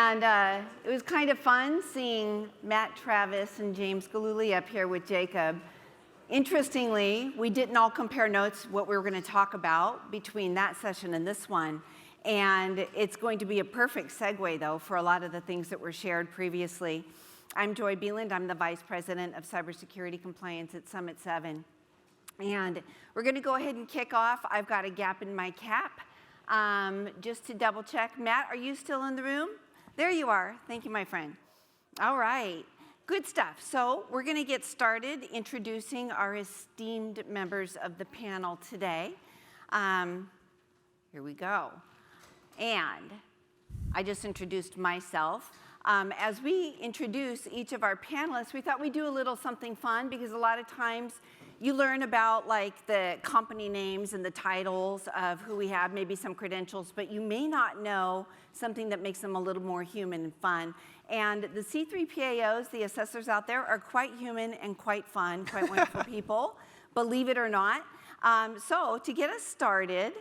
And it was kind of fun seeing Matt Travis and James Galuli up here with Jacob. Interestingly, we didn't all compare notes what we were going to talk about between that session and this one. And it's going to be a perfect segue, though, for a lot of the things that were shared previously. I'm Joy Beeland. I'm the Vice President of Cybersecurity Compliance at Summit 7. And we're going to go ahead and kick off. I've got a gap in my cap. Just to double check. Matt, are you still in the room? There you are. Thank you, my friend. All right. Good stuff. So we're going to get started introducing our esteemed members of the panel today. Here we go. And I just introduced myself. As we introduce each of our panelists, we thought we'd do a little something fun because a lot of times you learn about like the company names and the titles of who we have, maybe some credentials, but you may not know something that makes them a little more human and fun. And the C3PAOs, the assessors out there, are quite human and quite fun, quite wonderful people, believe it or not. So to get us started,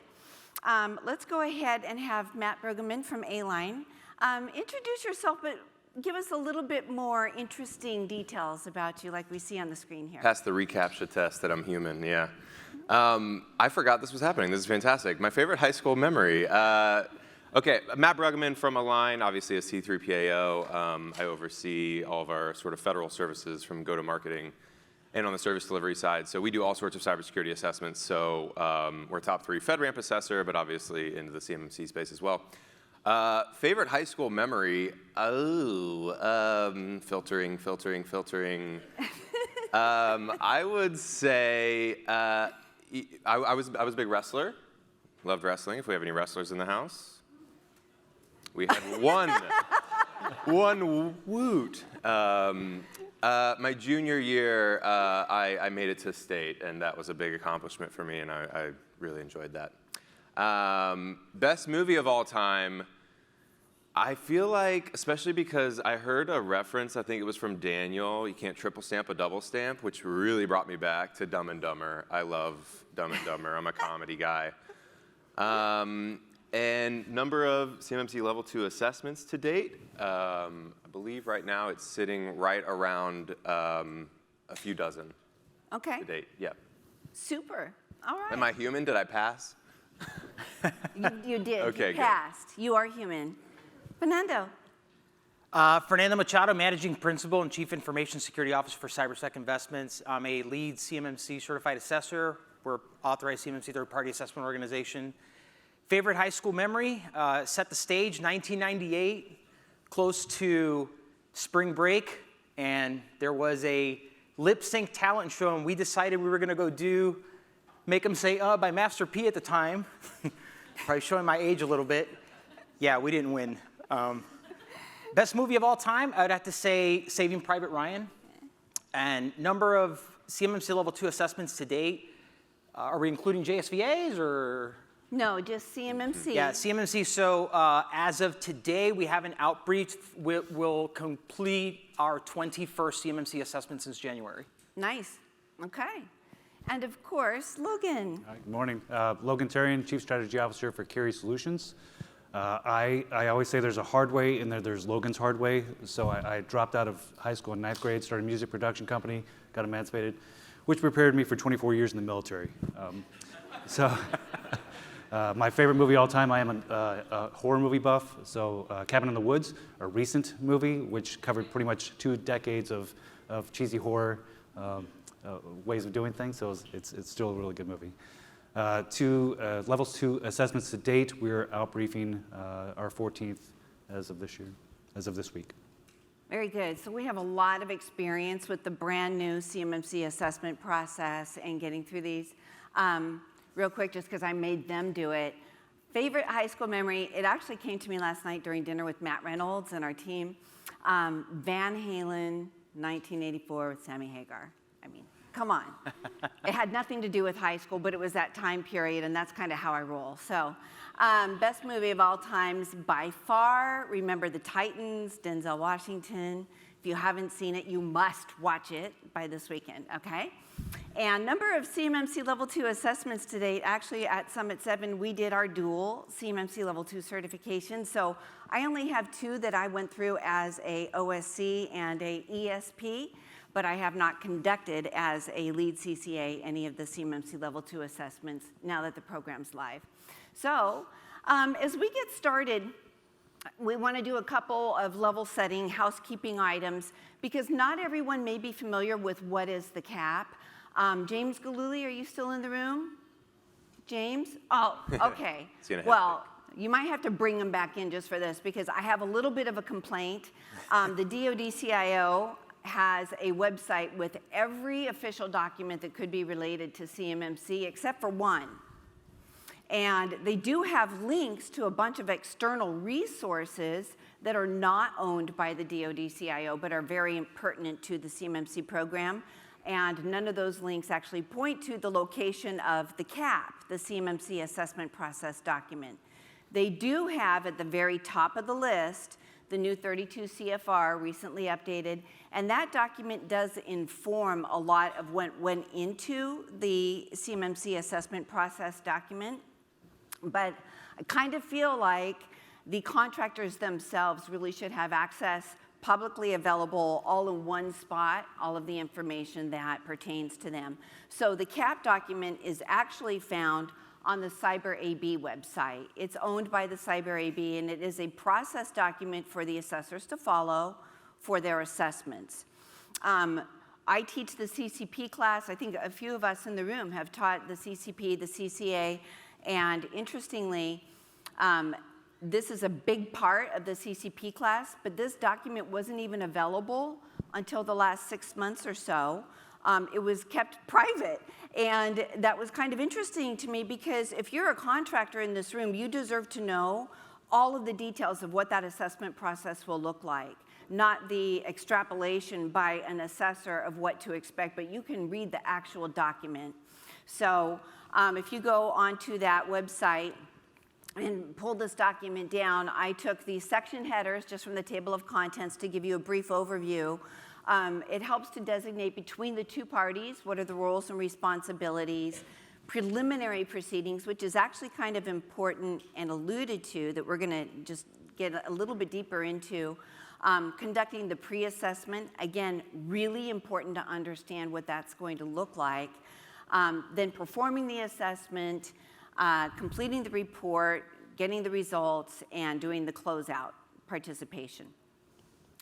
let's go ahead and have Matt Brueggemann from A-Line. Introduce yourself, but give us a little bit more interesting details about you like we see on the screen here. Pass the reCAPTCHA test that I'm human, yeah. I forgot this was happening. This is fantastic. My favorite high school memory. Okay, Matt Brueggemann from A-Line, obviously a C3PAO. I oversee all of our sort of federal services from go-to-marketing and on the service delivery side. So we do all sorts of cybersecurity assessments. So we're a top 3 FedRAMP assessor, but obviously into the CMMC space as well. Favorite high school memory? Filtering. I would say I was a big wrestler. Loved wrestling. If we have any wrestlers in the house. We had one woot. My junior year, I made it to state, and that was a big accomplishment for me, and I really enjoyed that. Best movie of all time, I feel like, especially because I heard a reference, I think it was from Daniel, you can't triple stamp a double stamp, which really brought me back to Dumb and Dumber. I love Dumb and Dumber. I'm a comedy guy. And number of CMMC Level 2 assessments to date, I believe right now it's sitting right around a few dozen to date. Yep. Super. All right. Am I human? Did I pass? You did. Okay, you passed. Good. You are human. Fernando. Fernando Machado, Managing Principal and Chief Information Security Officer for CyberSec Investments. I'm a lead CMMC certified assessor. We're authorized CMMC third-party assessment organization. Favorite high school memory, set the stage, 1998, close to spring break, and there was a lip sync talent show, and we decided we were going to go do Make 'Em Say by Master P at the time. Probably showing my age a little bit. Yeah, we didn't win. Best movie of all time, I would have to say Saving Private Ryan. And number of CMMC Level 2 assessments to date, are we including JSVAs or? No, just CMMC. Yeah, CMMC. So as of today, we haven't outbreached. We'll complete our 21st CMMC assessment since January. Nice. Okay. And of course, Logan. Good morning. Logan Tarian, Chief Strategy Officer for Carry Solutions. I always say there's a hard way and there's Logan's hard way. So I dropped out of high school in 9th grade, started a music production company, got emancipated, which prepared me for 24 years in the military. My favorite movie of all time, I am a horror movie buff, so Cabin in the Woods, a recent movie which covered pretty much 2 decades of cheesy horror ways of doing things, so it's still a really good movie. Levels 2 assessments to date, we're out briefing our 14th as of this week. Very good. So we have a lot of experience with the brand new CMMC assessment process and getting through these. Real quick, just because I made them do it. Favorite high school memory, it actually came to me last night during dinner with Matt Reynolds and our team. Van Halen, 1984 with Sammy Hagar. I mean, come on. It had nothing to do with high school, but it was that time period, and that's kind of how I roll. So, best movie of all times by far, Remember the Titans, Denzel Washington. If you haven't seen it, you must watch it by this weekend, okay? And number of CMMC Level 2 assessments to date, actually at Summit 7, we did our dual CMMC Level 2 certification. So I only have 2 that I went through as a OSC and a ESP, but I have not conducted as a lead CCA any of the CMMC Level 2 assessments now that the program's live. So as we get started, we want to do a couple of level setting housekeeping items because not everyone may be familiar with what is the CAP. James Galuli, are you still in the room? James? Oh, okay. Well, you might have to bring him back in just for this because I have a little bit of a complaint. The DoD-CIO has a website with every official document that could be related to CMMC except for one. And they do have links to a bunch of external resources that are not owned by the DoD-CIO but are very pertinent to the CMMC program. And none of those links actually point to the location of the CAP, the CMMC Assessment Process document. They do have at the very top of the list the new 32 CFR recently updated, and that document does inform a lot of what went into the CMMC Assessment Process document. But I kind of feel like the contractors themselves really should have access publicly available all in one spot, all of the information that pertains to them. So the CAP document is actually found on the Cyber AB website. It's owned by the Cyber AB, and it is a process document for the assessors to follow for their assessments. I teach the CCP class. I think a few of us in the room have taught the CCP, the CCA, and interestingly, this is a big part of the CCP class, but this document wasn't even available until the last 6 months or so. It was kept private, and that was kind of interesting to me because if you're a contractor in this room, you deserve to know all of the details of what that assessment process will look like, not the extrapolation by an assessor of what to expect, but you can read the actual document. So if you go onto that website and pull this document down, I took the section headers just from the table of contents to give you a brief overview. It helps to designate between the two parties what are the roles and responsibilities, preliminary proceedings, which is actually kind of important and alluded to that we're going to just get a little bit deeper into. Conducting the pre-assessment, again, really important to understand what that's going to look like. Then performing the assessment, completing the report, getting the results, and doing the closeout participation.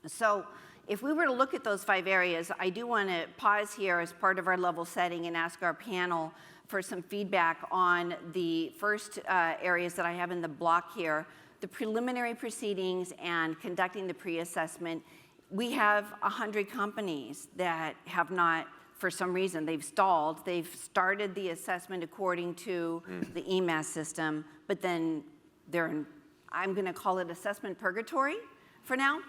So if we were to look at those 5 areas, I do want to pause here as part of our level setting and ask our panel for some feedback on the first areas that I have in the block here, the preliminary proceedings and conducting the pre-assessment. We have 100 companies that have not, for some reason, they've stalled. They've started the assessment according to the EMAS system, but then they're in, I'm going to call it assessment purgatory for now.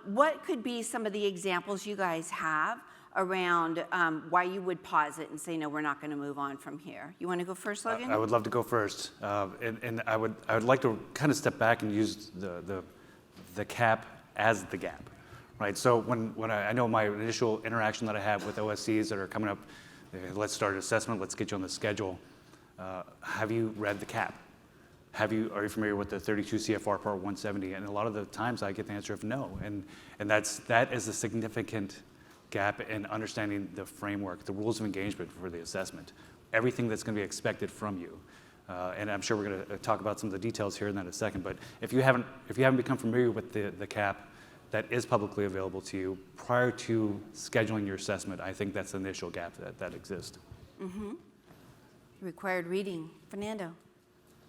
What could be some of the examples you guys have around why you would pause it and say, no, we're not going to move on from here? You want to go first, Logan? I would love to go first. And I would like to kind of step back and use the CAP as the gap. Right, so when I know my initial interaction that I have with OSCs that are coming up, let's start an assessment, let's get you on the schedule. Have you read the CAP? Are you familiar with the 32 CFR Part 170? And a lot of the times I get the answer of no. And that is a significant gap in understanding the framework, the rules of engagement for the assessment, everything that's going to be expected from you. And I'm sure we're going to talk about some of the details here in that in a second. But if you haven't become familiar with the CAP, that is publicly available to you prior to scheduling your assessment, I think that's the initial gap that exists. Mm-hmm. Required reading. Fernando.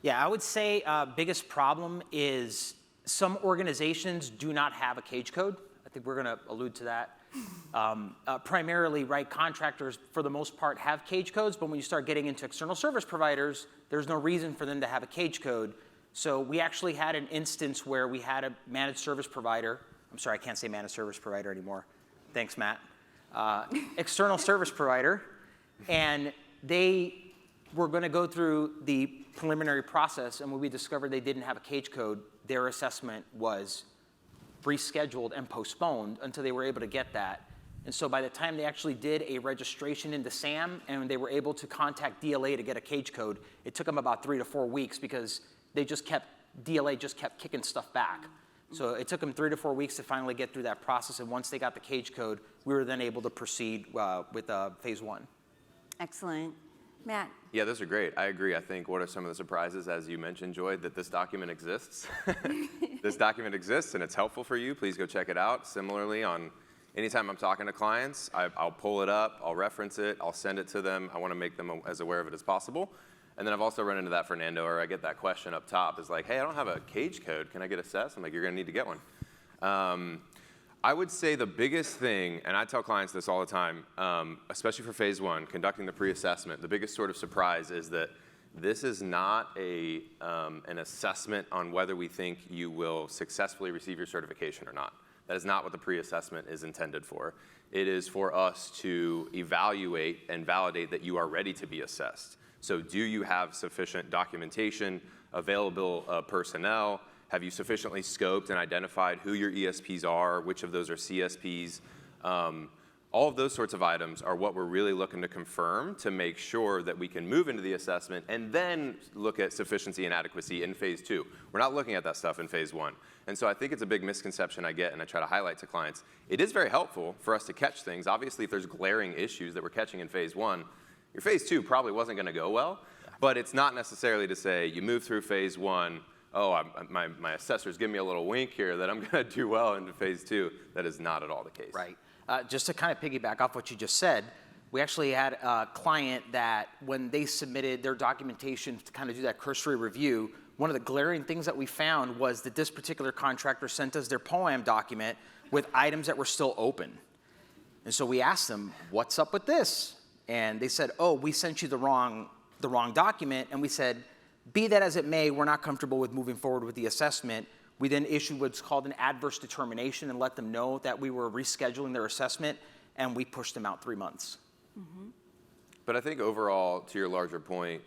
Yeah, I would say biggest problem is some organizations do not have a cage code. I think we're going to allude to that. Primarily, right, contractors, for the most part, have cage codes, but when you start getting into external service providers, there's no reason for them to have a cage code. So we actually had an instance where we had a managed service provider. I'm sorry, I can't say managed service provider anymore. Thanks, Matt. External service provider, and they were going to go through the preliminary process, and when we discovered they didn't have a cage code, their assessment was rescheduled and postponed until they were able to get that. And so by the time they actually did a registration into SAM and they were able to contact DLA to get a cage code, it took them about 3 to 4 weeks because DLA just kept kicking stuff back. So it took them 3 to 4 weeks to finally get through that process. And once they got the cage code, we were then able to proceed with phase 1. Excellent. Matt? Yeah, those are great. I agree. I think what are some of the surprises, as you mentioned, Joy, that this document exists. This document exists and it's helpful for you. Please go check it out. Similarly, anytime I'm talking to clients, I'll pull it up, I'll reference it, I'll send it to them. I want to make them as aware of it as possible. And then I've also run into that, Fernando, or I get that question up top is like, hey, I don't have a cage code. Can I get assessed? I'm like, you're going to need to get one. I would say the biggest thing, and I tell clients this all the time, especially for phase 1, conducting the pre-assessment, the biggest sort of surprise is that this is not an assessment on whether we think you will successfully receive your certification or not. That is not what the pre-assessment is intended for. It is for us to evaluate and validate that you are ready to be assessed. So do you have sufficient documentation, available personnel? Have you sufficiently scoped and identified who your ESPs are, which of those are CSPs? All of those sorts of items are what we're really looking to confirm to make sure that we can move into the assessment and then look at sufficiency and adequacy in phase 2. We're not looking at that stuff in phase 1. And so I think it's a big misconception I get and I try to highlight to clients. It is very helpful for us to catch things. Obviously, if there's glaring issues that we're catching in phase 1, your phase 2 probably wasn't going to go well, but it's not necessarily to say you move through phase 1, my assessors give me a little wink here that I'm going to do well into phase 2. That is not at all the case. Right. Just to kind of piggyback off what you just said, we actually had a client that when they submitted their documentation to kind of do that cursory review, one of the glaring things that we found was that this particular contractor sent us their POAM document with items that were still open. And so we asked them, what's up with this? And they said, oh, we sent you the wrong document. And we said, be that as it may, we're not comfortable with moving forward with the assessment. We then issued what's called an adverse determination and let them know that we were rescheduling their assessment, and we pushed them out 3 months. Mm-hmm. But I think overall, to your larger point,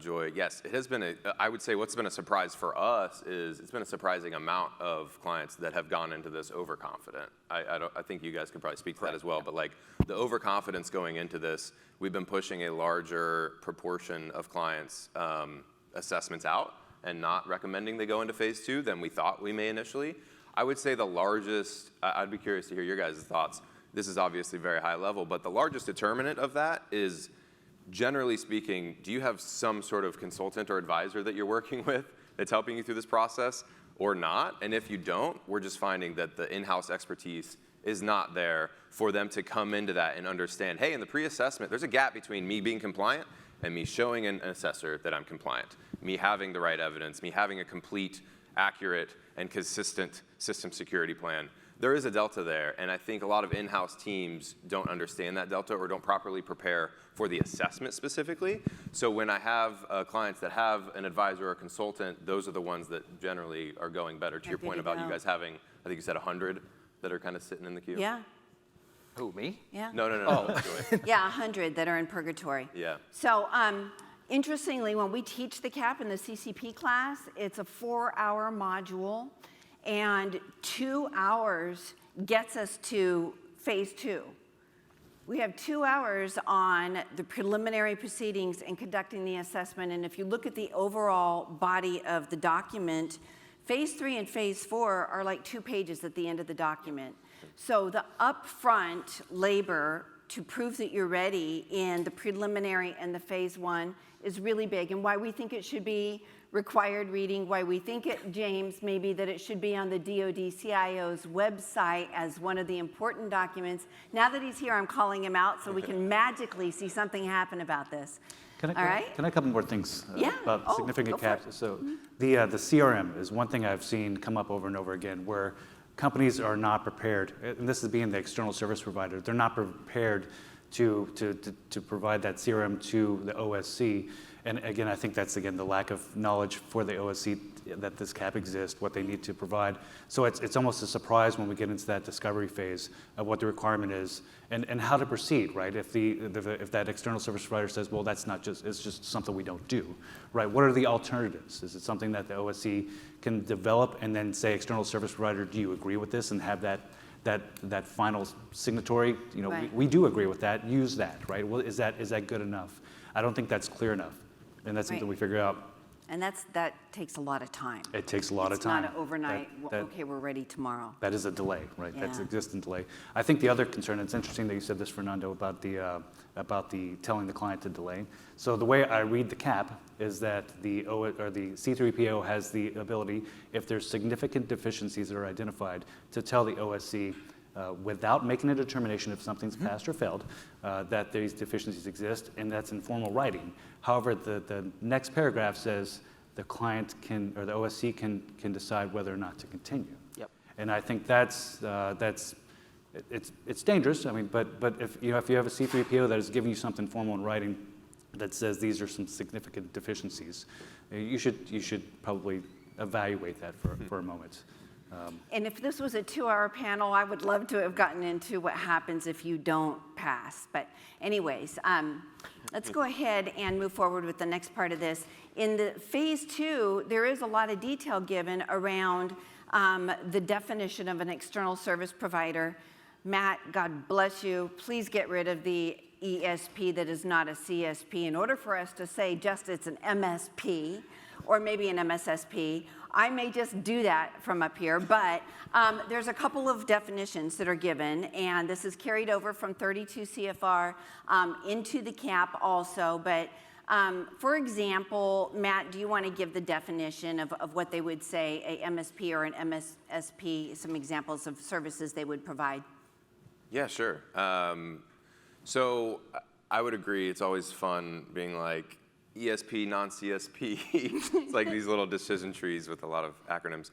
Joy, yes, it has been I would say what's been a surprise for us is it's been a surprising amount of clients that have gone into this overconfident. I think you guys could probably speak to that as well, but like the overconfidence going into this, we've been pushing a larger proportion of clients' assessments out and not recommending they go into phase 2 than we thought we may initially. I would say the largest, I'd be curious to hear your guys' thoughts. This is obviously very high level, but the largest determinant of that is, generally speaking, do you have some sort of consultant or advisor that you're working with that's helping you through this process or not? And if you don't, we're just finding that the in-house expertise is not there for them to come into that and understand, hey, in the pre-assessment, there's a gap between me being compliant and me showing an assessor that I'm compliant, me having the right evidence, me having a complete, accurate, and consistent system security plan. There is a delta there, and I think a lot of in-house teams don't understand that delta or don't properly prepare for the assessment specifically. So when I have clients that have an advisor or a consultant, those are the ones that generally are going better. To your point about you guys having, I think you said 100 that are kind of sitting in the queue? Yeah. Who, me? Yeah. No. Joy. Yeah, 100 that are in purgatory. Yeah. So interestingly, when we teach the CAP in the CCP class, it's a 4-hour module, and 2 hours gets us to phase 2. We have 2 hours on the preliminary proceedings and conducting the assessment, and if you look at the overall body of the document, phase 3 and phase 4 are like 2 pages at the end of the document. So the upfront labor to prove that you're ready in the preliminary and the phase 1 is really big, and why we think it should be required reading, why we think it, James, maybe that it should be on the DoD CIO's website as one of the important documents. Now that he's here, I'm calling him out so we can magically see something happen about this. Can I a couple more things about significant caps? So the CRM is one thing I've seen come up over and over again where companies are not prepared, and this is being the external service provider, they're not prepared to provide that CRM to the OSC. And again, I think that's, again, the lack of knowledge for the OSC that this cap exists, what they need to provide. So it's almost a surprise when we get into that discovery phase of what the requirement is and how to proceed, right? If that external service provider says, well, it's just something we don't do, right? What are the alternatives? Is it something that the OSC can develop and then say, external service provider, do you agree with this, and have that that final signatory, you know, Right. we do agree with that, use that, right? Well, is that good enough? I don't think that's clear enough, and that's something Right. we figure out. And that takes a lot of time. It takes a lot of time. It's not an overnight, That- okay, we're ready tomorrow. That is a delay, right? That's Yeah. existent delay. I think the other concern, it's interesting that you said this, Fernando, about the telling the client to delay. So the way I read the cap is that the C3PO has the ability, if there's significant deficiencies that are identified, to tell the OSC without making a determination if something's passed or failed, that these deficiencies exist, and that's in formal writing. However, the next paragraph says the client can, or the OSC can decide whether or not to continue. Yep. And I think it's dangerous. I mean, but if you have a C3PO that is giving you something formal in writing that says these are some significant deficiencies, you should probably evaluate that for a moment. And if this was a 2-hour panel, I would love to have gotten into what happens if you don't pass. But anyways, let's go ahead and move forward with the next part of this. In the phase 2, there is a lot of detail given around the definition of an external service provider. Matt, God bless you, please get rid of the ESP that is not a CSP. In order for us to say just it's an MSP or maybe an MSSP, I may just do that from up here, but there's a couple of definitions that are given, and this is carried over from 32 CFR into the cap also. But for example, Matt, do you want to give the definition of what they would say a MSP or an MSSP, some examples of services they would provide? Yeah, sure. So I would agree. It's always fun being like ESP, non-CSP. It's like these little decision trees with a lot of acronyms.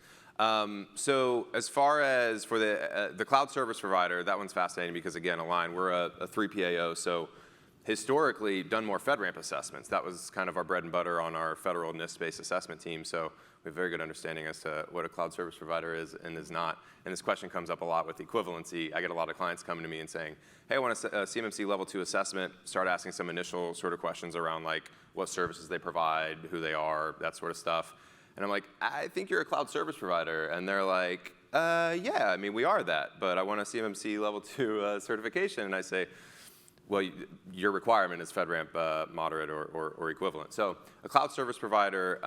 So as far as for the cloud service provider, that one's fascinating because, again, Align, we're a 3PAO, so historically done more FedRAMP assessments. That was kind of our bread and butter on our federal NIST-based assessment team, so we have a very good understanding as to what a cloud service provider is and is not. And this question comes up a lot with equivalency. I get a lot of clients coming to me and saying, hey, I want a CMMC level 2 assessment, start asking some initial sort of questions around like what services they provide, who they are, that sort of stuff. And I'm like, I think you're a cloud service provider. And they're like, yeah, I mean, we are that, but I want a CMMC level 2 certification. And I say, well, your requirement is FedRAMP moderate or equivalent. So a cloud service provider,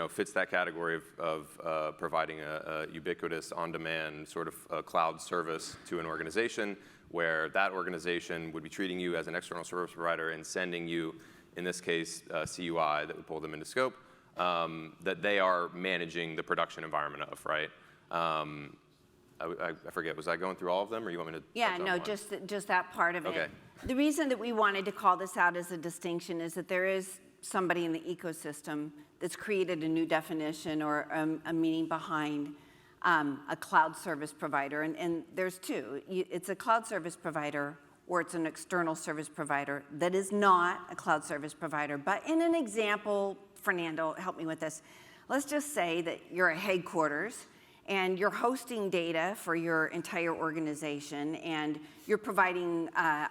fits that category of providing a ubiquitous, on-demand sort of cloud service to an organization where that organization would be treating you as an external service provider and sending you, in this case, CUI that would pull them into scope, that they are managing the production environment of, right? I forget, was I going through all of them, or you want me to? Yeah, no, just that part of it. Okay. The reason that we wanted to call this out as a distinction is that there is somebody in the ecosystem that's created a new definition or a meaning behind a cloud service provider, and there's two. It's a cloud service provider or it's an external service provider that is not a cloud service provider. But in an example, Fernando, help me with this. Let's just say that you're a headquarters and you're hosting data for your entire organization, and you're providing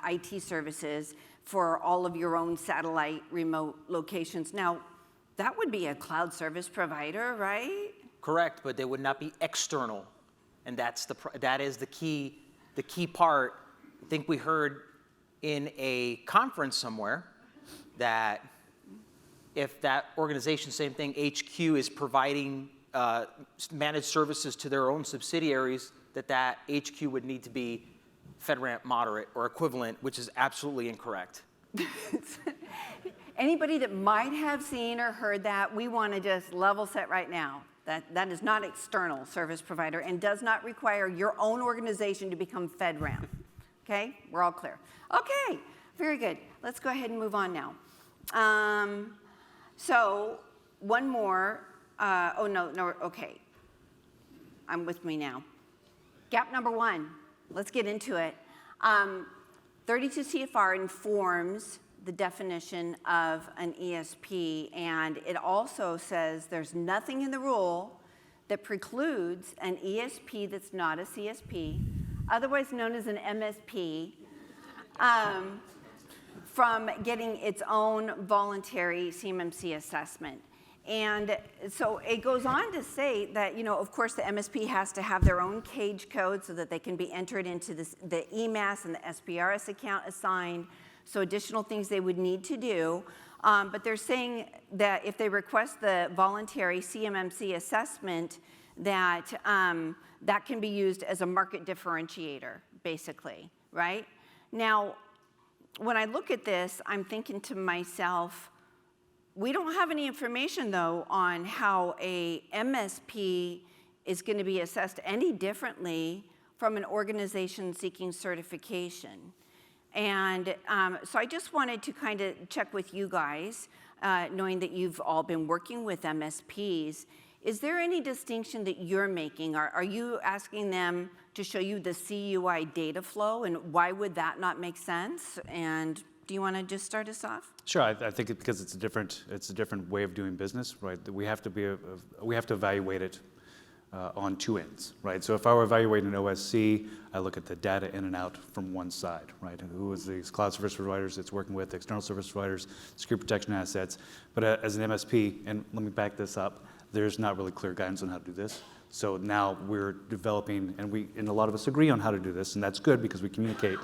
IT services for all of your own satellite remote locations. Now, that would be a cloud service provider, right? Correct, but they would not be external, and that is the key part. I think we heard in a conference somewhere that if that organization, same thing, HQ is providing managed services to their own subsidiaries, that HQ would need to be FedRAMP moderate or equivalent, which is absolutely incorrect. Anybody that might have seen or heard that, we want to just level set right now. That is not external service provider and does not require your own organization to become FedRAMP. Okay, we're all clear. Okay, very good. Let's go ahead and move on now. So one more. Okay. I'm with me now. Gap number 1. Let's get into it. 32 CFR informs the definition of an ESP, and it also says there's nothing in the rule that precludes an ESP that's not a CSP, otherwise known as an MSP, from getting its own voluntary CMMC assessment. And so it goes on to say that, of course, the MSP has to have their own cage code so that they can be entered into the EMAS and the SPRS account assigned, so additional things they would need to do. But they're saying that if they request the voluntary CMMC assessment, that that can be used as a market differentiator, basically, right? Now, when I look at this, I'm thinking to myself, we don't have any information, though, on how a MSP is going to be assessed any differently from an organization seeking certification. And so I just wanted to kind of check with you guys, knowing that you've all been working with MSPs. Is there any distinction that you're making? Are you asking them to show you the CUI data flow, and why would that not make sense? And do you want to just start us off? Sure, I think because it's a different way of doing business, right? We have to evaluate it on two ends, right? So if I were evaluating an OSC, I look at the data in and out from one side, right? Who is these cloud service providers it's working with, external service providers, security protection assets. But as an MSP, and let me back this up, there's not really clear guidance on how to do this. So now we're developing, and a lot of us agree on how to do this, and that's good because we communicate.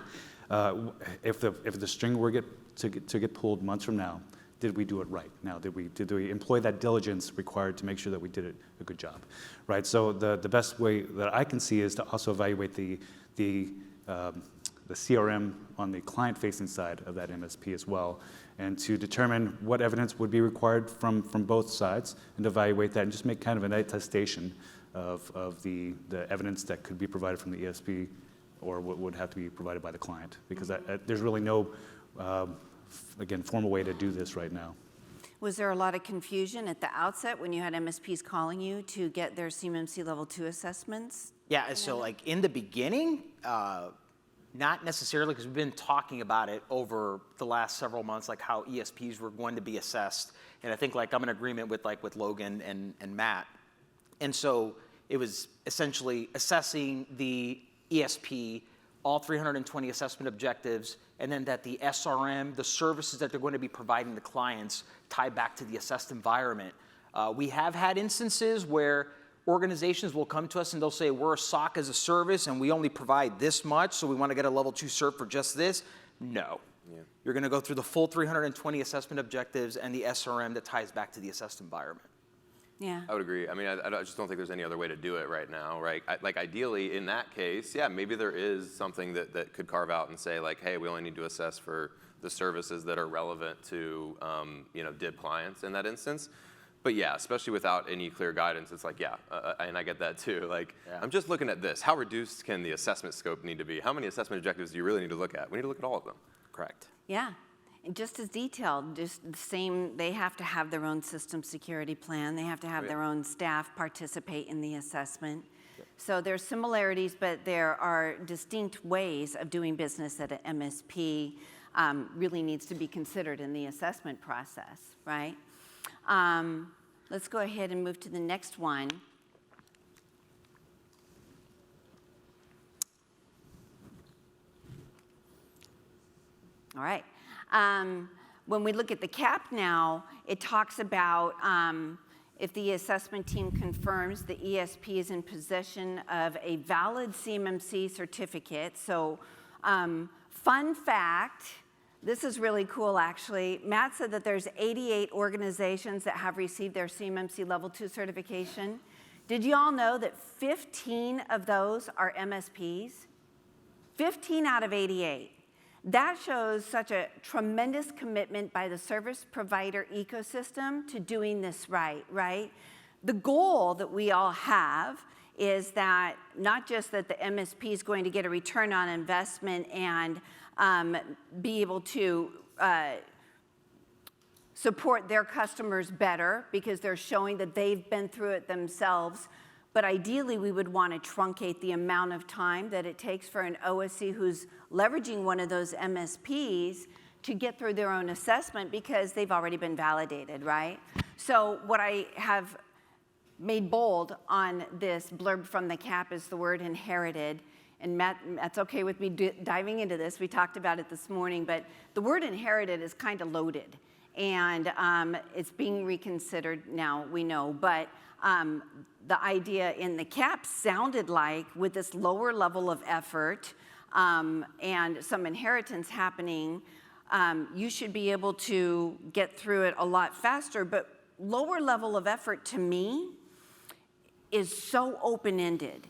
If the string were to get pulled months from now, did we do it right? Now, did we employ that diligence required to make sure that we did a good job, right? So the best way that I can see is to also evaluate the CRM on the client-facing side of that MSP as well, and to determine what evidence would be required from both sides, and evaluate that, and just make kind of an attestation of the evidence that could be provided from the ESP or what would have to be provided by the client, because there's really no, again, formal way to do this right now. Was there a lot of confusion at the outset when you had MSPs calling you to get their CMMC Level 2 assessments? Yeah, so like in the beginning, not necessarily, because we've been talking about it over the last several months, like how ESPs were going to be assessed. And I think I'm in agreement with Logan and Matt. And so it was essentially assessing the ESP, all 320 assessment objectives, and then that the SRM, the services that they're going to be providing to clients, tie back to the assessed environment. We have had instances where organizations will come to us and they'll say, we're a SOC as a service and we only provide this much, so we want to get a level 2 cert for just this. No. Yeah. You're going to go through the full 320 assessment objectives and the SRM that ties back to the assessed environment. Yeah. I would agree. I mean, I just don't think there's any other way to do it right now, right? Like ideally, in that case, yeah, maybe there is something that could carve out and say like, hey, we only need to assess for the services that are relevant to, DIB clients in that instance. But yeah, especially without any clear guidance, it's like, yeah, and I get that too. Like, yeah. I'm just looking at this. How reduced can the assessment scope need to be? How many assessment objectives do you really need to look at? We need to look at all of them. Correct. Yeah. And just as detailed, just the same, they have to have their own system security plan. They have to have their own staff participate in the assessment. Yep. So there's similarities, but there are distinct ways of doing business that an MSP really needs to be considered in the assessment process, right? Let's go ahead and move to the next one. All right. When we look at the CAP now, it talks about if the assessment team confirms the ESP is in possession of a valid CMMC certificate. So fun fact, this is really cool actually. Matt said that there's 88 organizations that have received their CMMC Level 2 certification. Did you all know that 15 of those are MSPs? 15 out of 88. That shows such a tremendous commitment by the service provider ecosystem to doing this right? The goal that we all have is that not just that the MSP is going to get a return on investment and be able to support their customers better because they're showing that they've been through it themselves, but ideally we would want to truncate the amount of time that it takes for an OSC who's leveraging one of those MSPs to get through their own assessment because they've already been validated, right? So what I have made bold on this blurb from the CAP is the word inherited. And Matt, that's okay with me diving into this. We talked about it this morning, but the word inherited is kind of loaded. and it's being reconsidered now, we know, but the idea in the cap sounded like with this lower level of effort and some inheritance happening, you should be able to get through it a lot faster. But lower level of effort to me is so open-ended.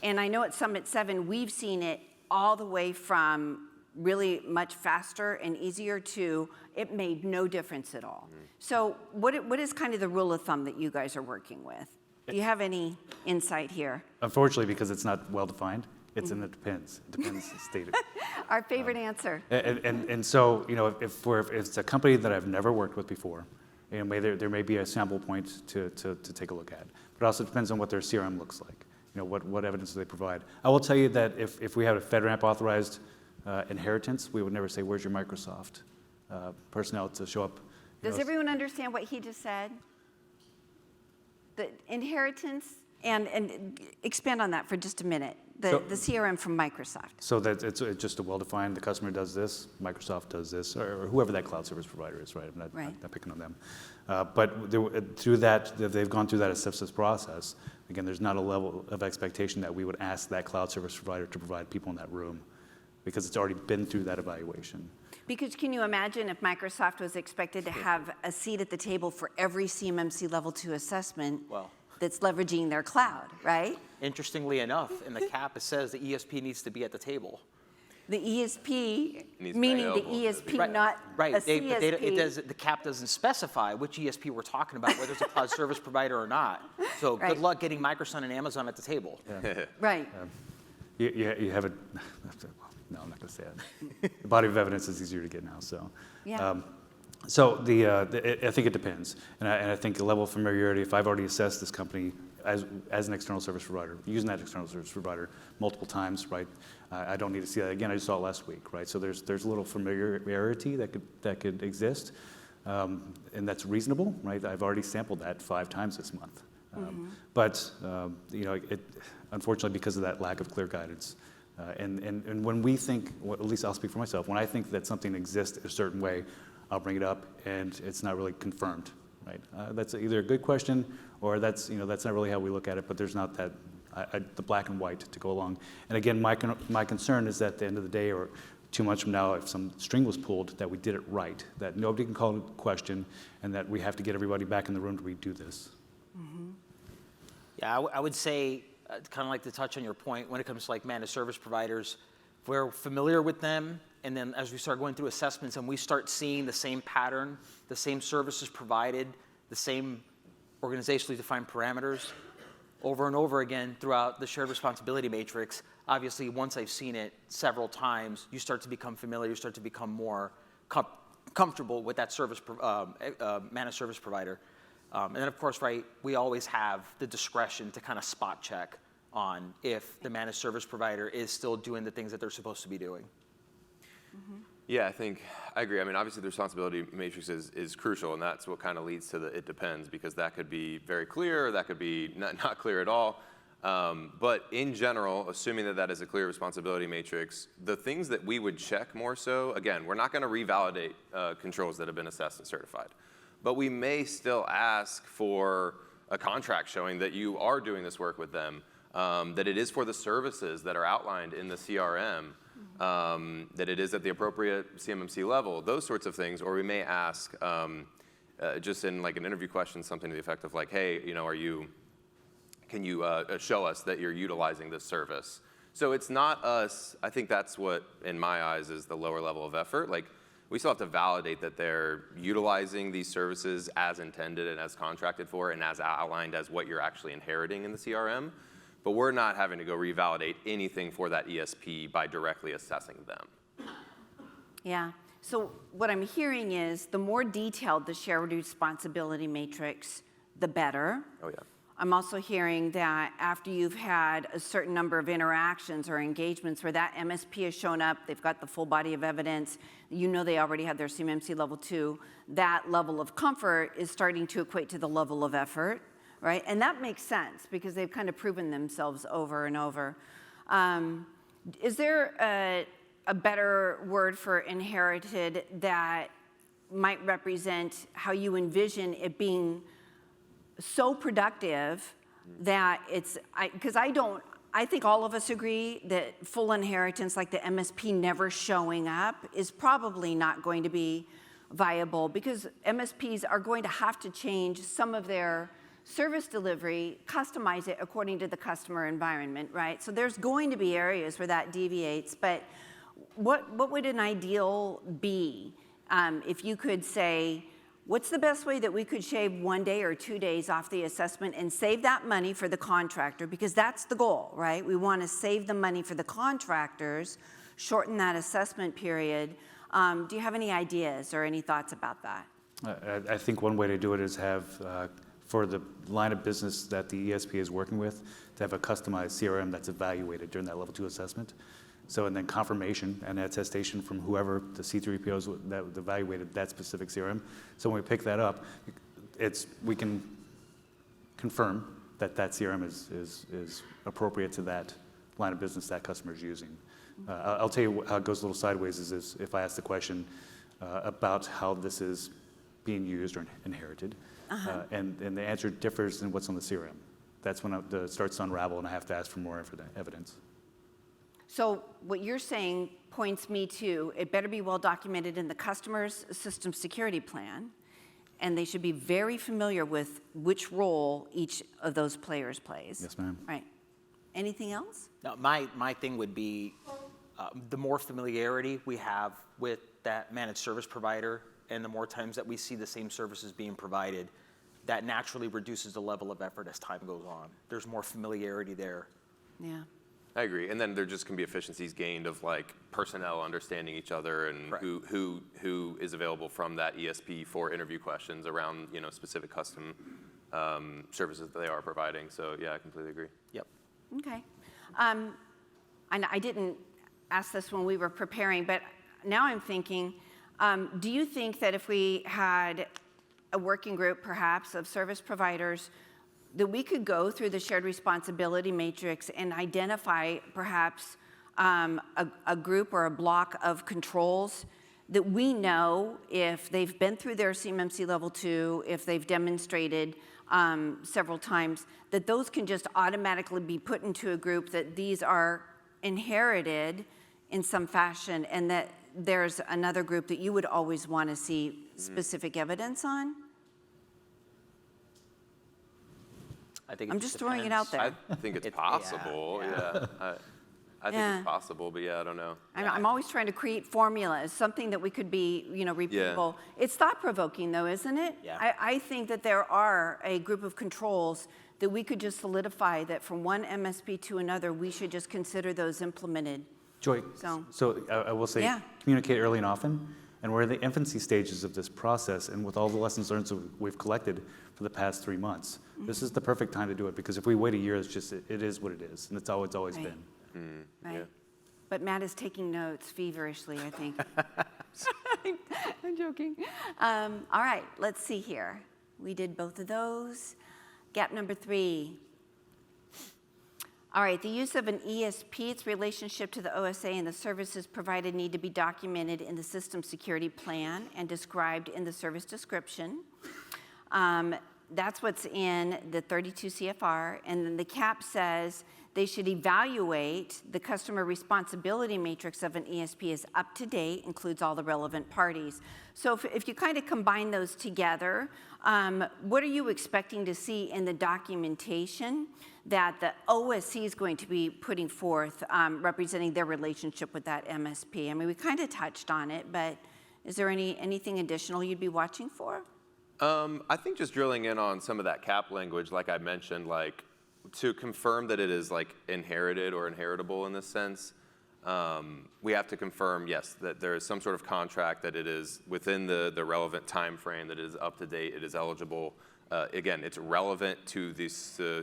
And I know at Summit 7, we've seen it all the way from really much faster and easier to it made no difference at all. So what is kind of the rule of thumb that you guys are working with? Do you have any insight here? Unfortunately, because it's not well-defined, it's in the depends. It depends stated. Our favorite answer. And so, you know, if it's a company that I've never worked with before, you know, there may be a sample point to take a look at. But it also depends on what their CRM looks like. You know, what evidence do they provide? I will tell you that if we had a FedRAMP authorized inheritance, we would never say, where's your Microsoft personnel to show up? Does everyone understand what he just said? The inheritance, and expand on that for just a minute. The CRM from Microsoft. So that it's just a well-defined, the customer does this, Microsoft does this, or whoever that cloud service provider is, right? I'm not picking on them. But through that, they've gone through that assessment process. Again, there's not a level of expectation that we would ask that cloud service provider to provide people in that room because it's already been through that evaluation. Because can you imagine if Microsoft was expected to have a seat at the table for every CMMC level 2 assessment that's leveraging their cloud, right? Interestingly enough, in the cap, it says the ESP needs to be at the table. The ESP, meaning the ESP, not a CSP. The cap doesn't specify which ESP we're talking about, whether it's a cloud service provider or not. So good luck getting Microsoft and Amazon at the table. Yeah. Right. You have a, no, I'm not going to say it. The body of evidence is easier to get now, so. Yeah. So I think it depends, and I think the level of familiarity. If I've already assessed this company as an external service provider, using that external service provider multiple times, right? I don't need to see that again. I just saw it last week, right? So there's a little familiarity that could exist, and that's reasonable, right? I've already sampled that 5 times this month, but you know, unfortunately, because of that lack of clear guidance. And when we think, well, at least I'll speak for myself, when I think that something exists a certain way, I'll bring it up, and it's not really confirmed, right? That's either a good question, or that's not really how we look at it. But there's not that the black and white to go along. And again, my concern is that at the end of the day, or 2 months from now, if some string was pulled, that we did it right, that nobody can call it a question, and that we have to get everybody back in the room to redo this. Yeah, I would say, kind of like to touch on your point, when it comes to like managed service providers, if we're familiar with them, and then as we start going through assessments and we start seeing the same pattern, the same services provided, the same organizationally defined parameters over and over again throughout the shared responsibility matrix, obviously once I've seen it several times, you start to become familiar, you start to become more comfortable with that service managed service provider. And then of course, right, we always have the discretion to kind of spot check on if the managed service provider is still doing the things that they're supposed to be doing. Yeah, I agree. I mean, obviously the responsibility matrix is crucial, and that's what kind of leads to the it depends, because that could be very clear, or that could be not clear at all. But in general, assuming that is a clear responsibility matrix, the things that we would check more so, again, we're not going to revalidate controls that have been assessed and certified. But we may still ask for a contract showing that you are doing this work with them, that it is for the services that are outlined in the CRM, that it is at the appropriate CMMC level, those sorts of things. Or we may ask, just in like an interview question, something to the effect of like, hey, you know, can you show us that you're utilizing this service? So it's not us. I think that's what, in my eyes, is the lower level of effort. Like, we still have to validate that they're utilizing these services as intended and as contracted for and as outlined as what you're actually inheriting in the CRM. But we're not having to go revalidate anything for that ESP by directly assessing them. Yeah. So what I'm hearing is the more detailed the shared responsibility matrix, the better. Oh, yeah. I'm also hearing that after you've had a certain number of interactions or engagements where that MSP has shown up, they've got the full body of evidence, you know they already have their CMMC level 2, that level of comfort is starting to equate to the level of effort, right? And that makes sense because they've kind of proven themselves over and over. Is there a better word for inherited that might represent how you envision it being so productive that it's, because I think all of us agree that full inheritance, like the MSP never showing up, is probably not going to be viable, because MSPs are going to have to change some of their service delivery, customize it according to the customer environment, right? So there's going to be areas where that deviates, but what would an ideal be if you could say, what's the best way that we could shave 1 day or 2 days off the assessment and save that money for the contractor? Because that's the goal, right? We want to save the money for the contractors, shorten that assessment period. Do you have any ideas or any thoughts about that? I think one way to do it is have, for the line of business that the ESP is working with, to have a customized CRM that's evaluated during that level 2 assessment. So, and then confirmation and attestation from whoever the C3POs that evaluated that specific CRM. So when we pick that up, we can confirm that that CRM is appropriate to that line of business that customer is using. I'll tell you how it goes a little sideways is if I ask the question about how this is being used or inherited, and the answer differs than what's on the CRM. That's when it starts to unravel and I have to ask for more evidence. So what you're saying points me to, it better be well documented in the customer's system security plan, and they should be very familiar with which role each of those players plays. Yes, ma'am. Right. Anything else? Now, my thing would be the more familiarity we have with that managed service provider and the more times that we see the same services being provided, that naturally reduces the level of effort as time goes on. There's more familiarity there. Yeah. I agree, and then there just can be efficiencies gained of like personnel understanding each other and Right. who is available from that ESP for interview questions around specific custom services that they are providing. So yeah, I completely agree. Yep. Okay. And I didn't ask this when we were preparing, but now I'm thinking, do you think that if we had a working group perhaps of service providers, that we could go through the shared responsibility matrix and identify perhaps a group or a block of controls that we know if they've been through their CMMC level 2, if they've demonstrated several times, that those can just automatically be put into a group, that these are inherited in some fashion, and that there's another group that you would always want to see specific evidence on? I think I'm just throwing it out there. I think it's possible. Yeah. I think Yeah. it's possible, but yeah, I don't know. I'm always trying to create formulas, something that we could be, repeatable. It's thought-provoking, though, isn't it? Yeah. I think that there are a group of controls that we could just solidify that from one MSP to another, we should just consider those implemented. Joy, So I will say, Yeah. communicate early and often, and we're in the infancy stages of this process, and with all the lessons learned we've collected for the past 3 months, this is the perfect time to do it, because if we wait a year, it is what it is, and it's how it's always Right. been. Right. Yeah. But Matt is taking notes feverishly, I think. I'm joking. All right, let's see here. We did both of those. Gap number 3. All right, the use of an ESP, its relationship to the OSA and the services provided need to be documented in the system security plan and described in the service description. That's what's in the 32 CFR, and then the CAP says they should evaluate the customer responsibility matrix of an ESP is up to date, includes all the relevant parties. So if you kind of combine those together, what are you expecting to see in the documentation that the OSC is going to be putting forth, representing their relationship with that MSP? I mean, we kind of touched on it, but is there anything additional you'd be watching for? I think just drilling in on some of that CAP language, like I mentioned, like to confirm that it is like inherited or inheritable in this sense, we have to confirm, yes, that there is some sort of contract, that it is within the relevant time frame, that it is up to date, it is eligible. Again, it's relevant to these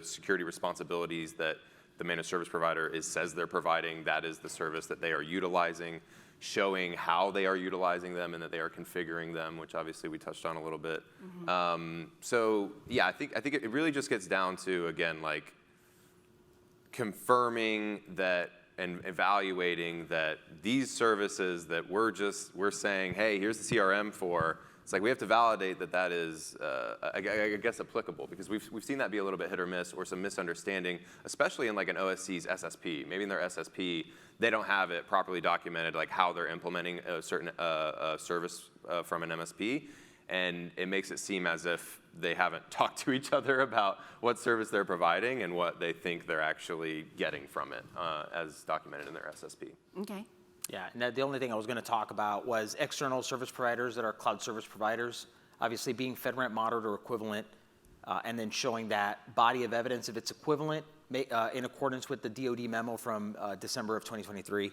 security responsibilities that the managed service provider says they're providing. That is the service that they are utilizing, showing how they are utilizing them and that they are configuring them, which obviously we touched on a little bit. So yeah, I think it really just gets down to, again, like confirming that and evaluating that these services that we're saying, hey, here's the CRM for, It's like we have to validate that that is, I guess, applicable, because we've seen that be a little bit hit or miss, or some misunderstanding, especially in like an OSC's SSP. Maybe in their SSP, they don't have it properly documented, like how they're implementing a certain service from an MSP, and it makes it seem as if they haven't talked to each other about what service they're providing and what they think they're actually getting from it, as documented in their SSP. Okay. Yeah, and the only thing I was going to talk about was external service providers that are cloud service providers, obviously being FedRAMP moderate or equivalent, and then showing that body of evidence if it's equivalent in accordance with the DoD memo from December of 2023.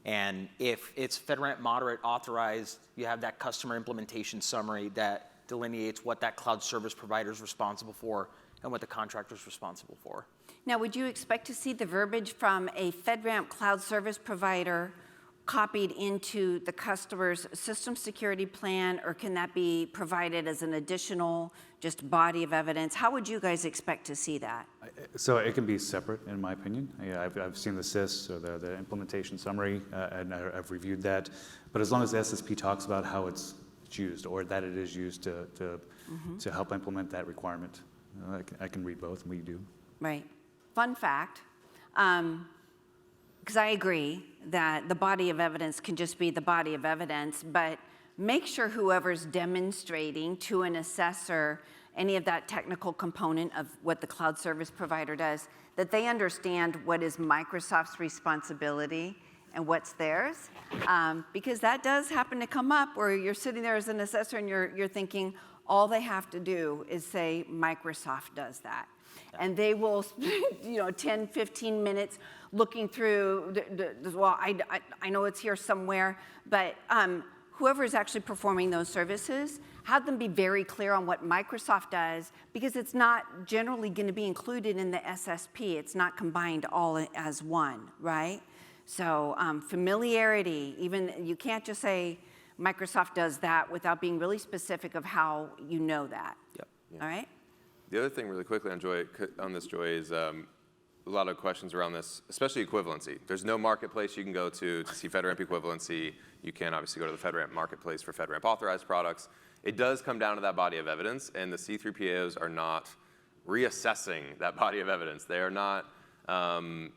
And if it's FedRAMP moderate authorized, you have that customer implementation summary that delineates what that cloud service provider is responsible for and what the contractor is responsible for. Now, would you expect to see the verbiage from a FedRAMP cloud service provider copied into the customer's system security plan, or can that be provided as an additional just body of evidence? How would you guys expect to see that? So it can be separate, in my opinion. Yeah, I've seen the SIS, or the implementation summary, and I've reviewed that. But as long as the SSP talks about how it's used, or that it is used to help implement that requirement, I can read both, and we do. Right. Fun fact, because I agree that the body of evidence can just be the body of evidence, but make sure whoever's demonstrating to an assessor any of that technical component of what the cloud service provider does, that they understand what is Microsoft's responsibility and what's theirs, because that does happen to come up where you're sitting there as an assessor and you're thinking all they have to do is say Microsoft does that. And they will spend 10, 15 minutes looking through, well, I know it's here somewhere, but whoever is actually performing those services, have them be very clear on what Microsoft does, because it's not generally going to be included in the SSP. It's not combined all as one, right? So familiarity, even you can't just say Microsoft does that without being really specific of how you know that. Yep. Yeah. All right? The other thing really quickly on this, Joy, is a lot of questions around this, especially equivalency. There's no marketplace you can go to see FedRAMP equivalency. You can obviously go to the FedRAMP marketplace for FedRAMP authorized products. It does come down to that body of evidence, and the C3PAOs are not reassessing that body of evidence. They are not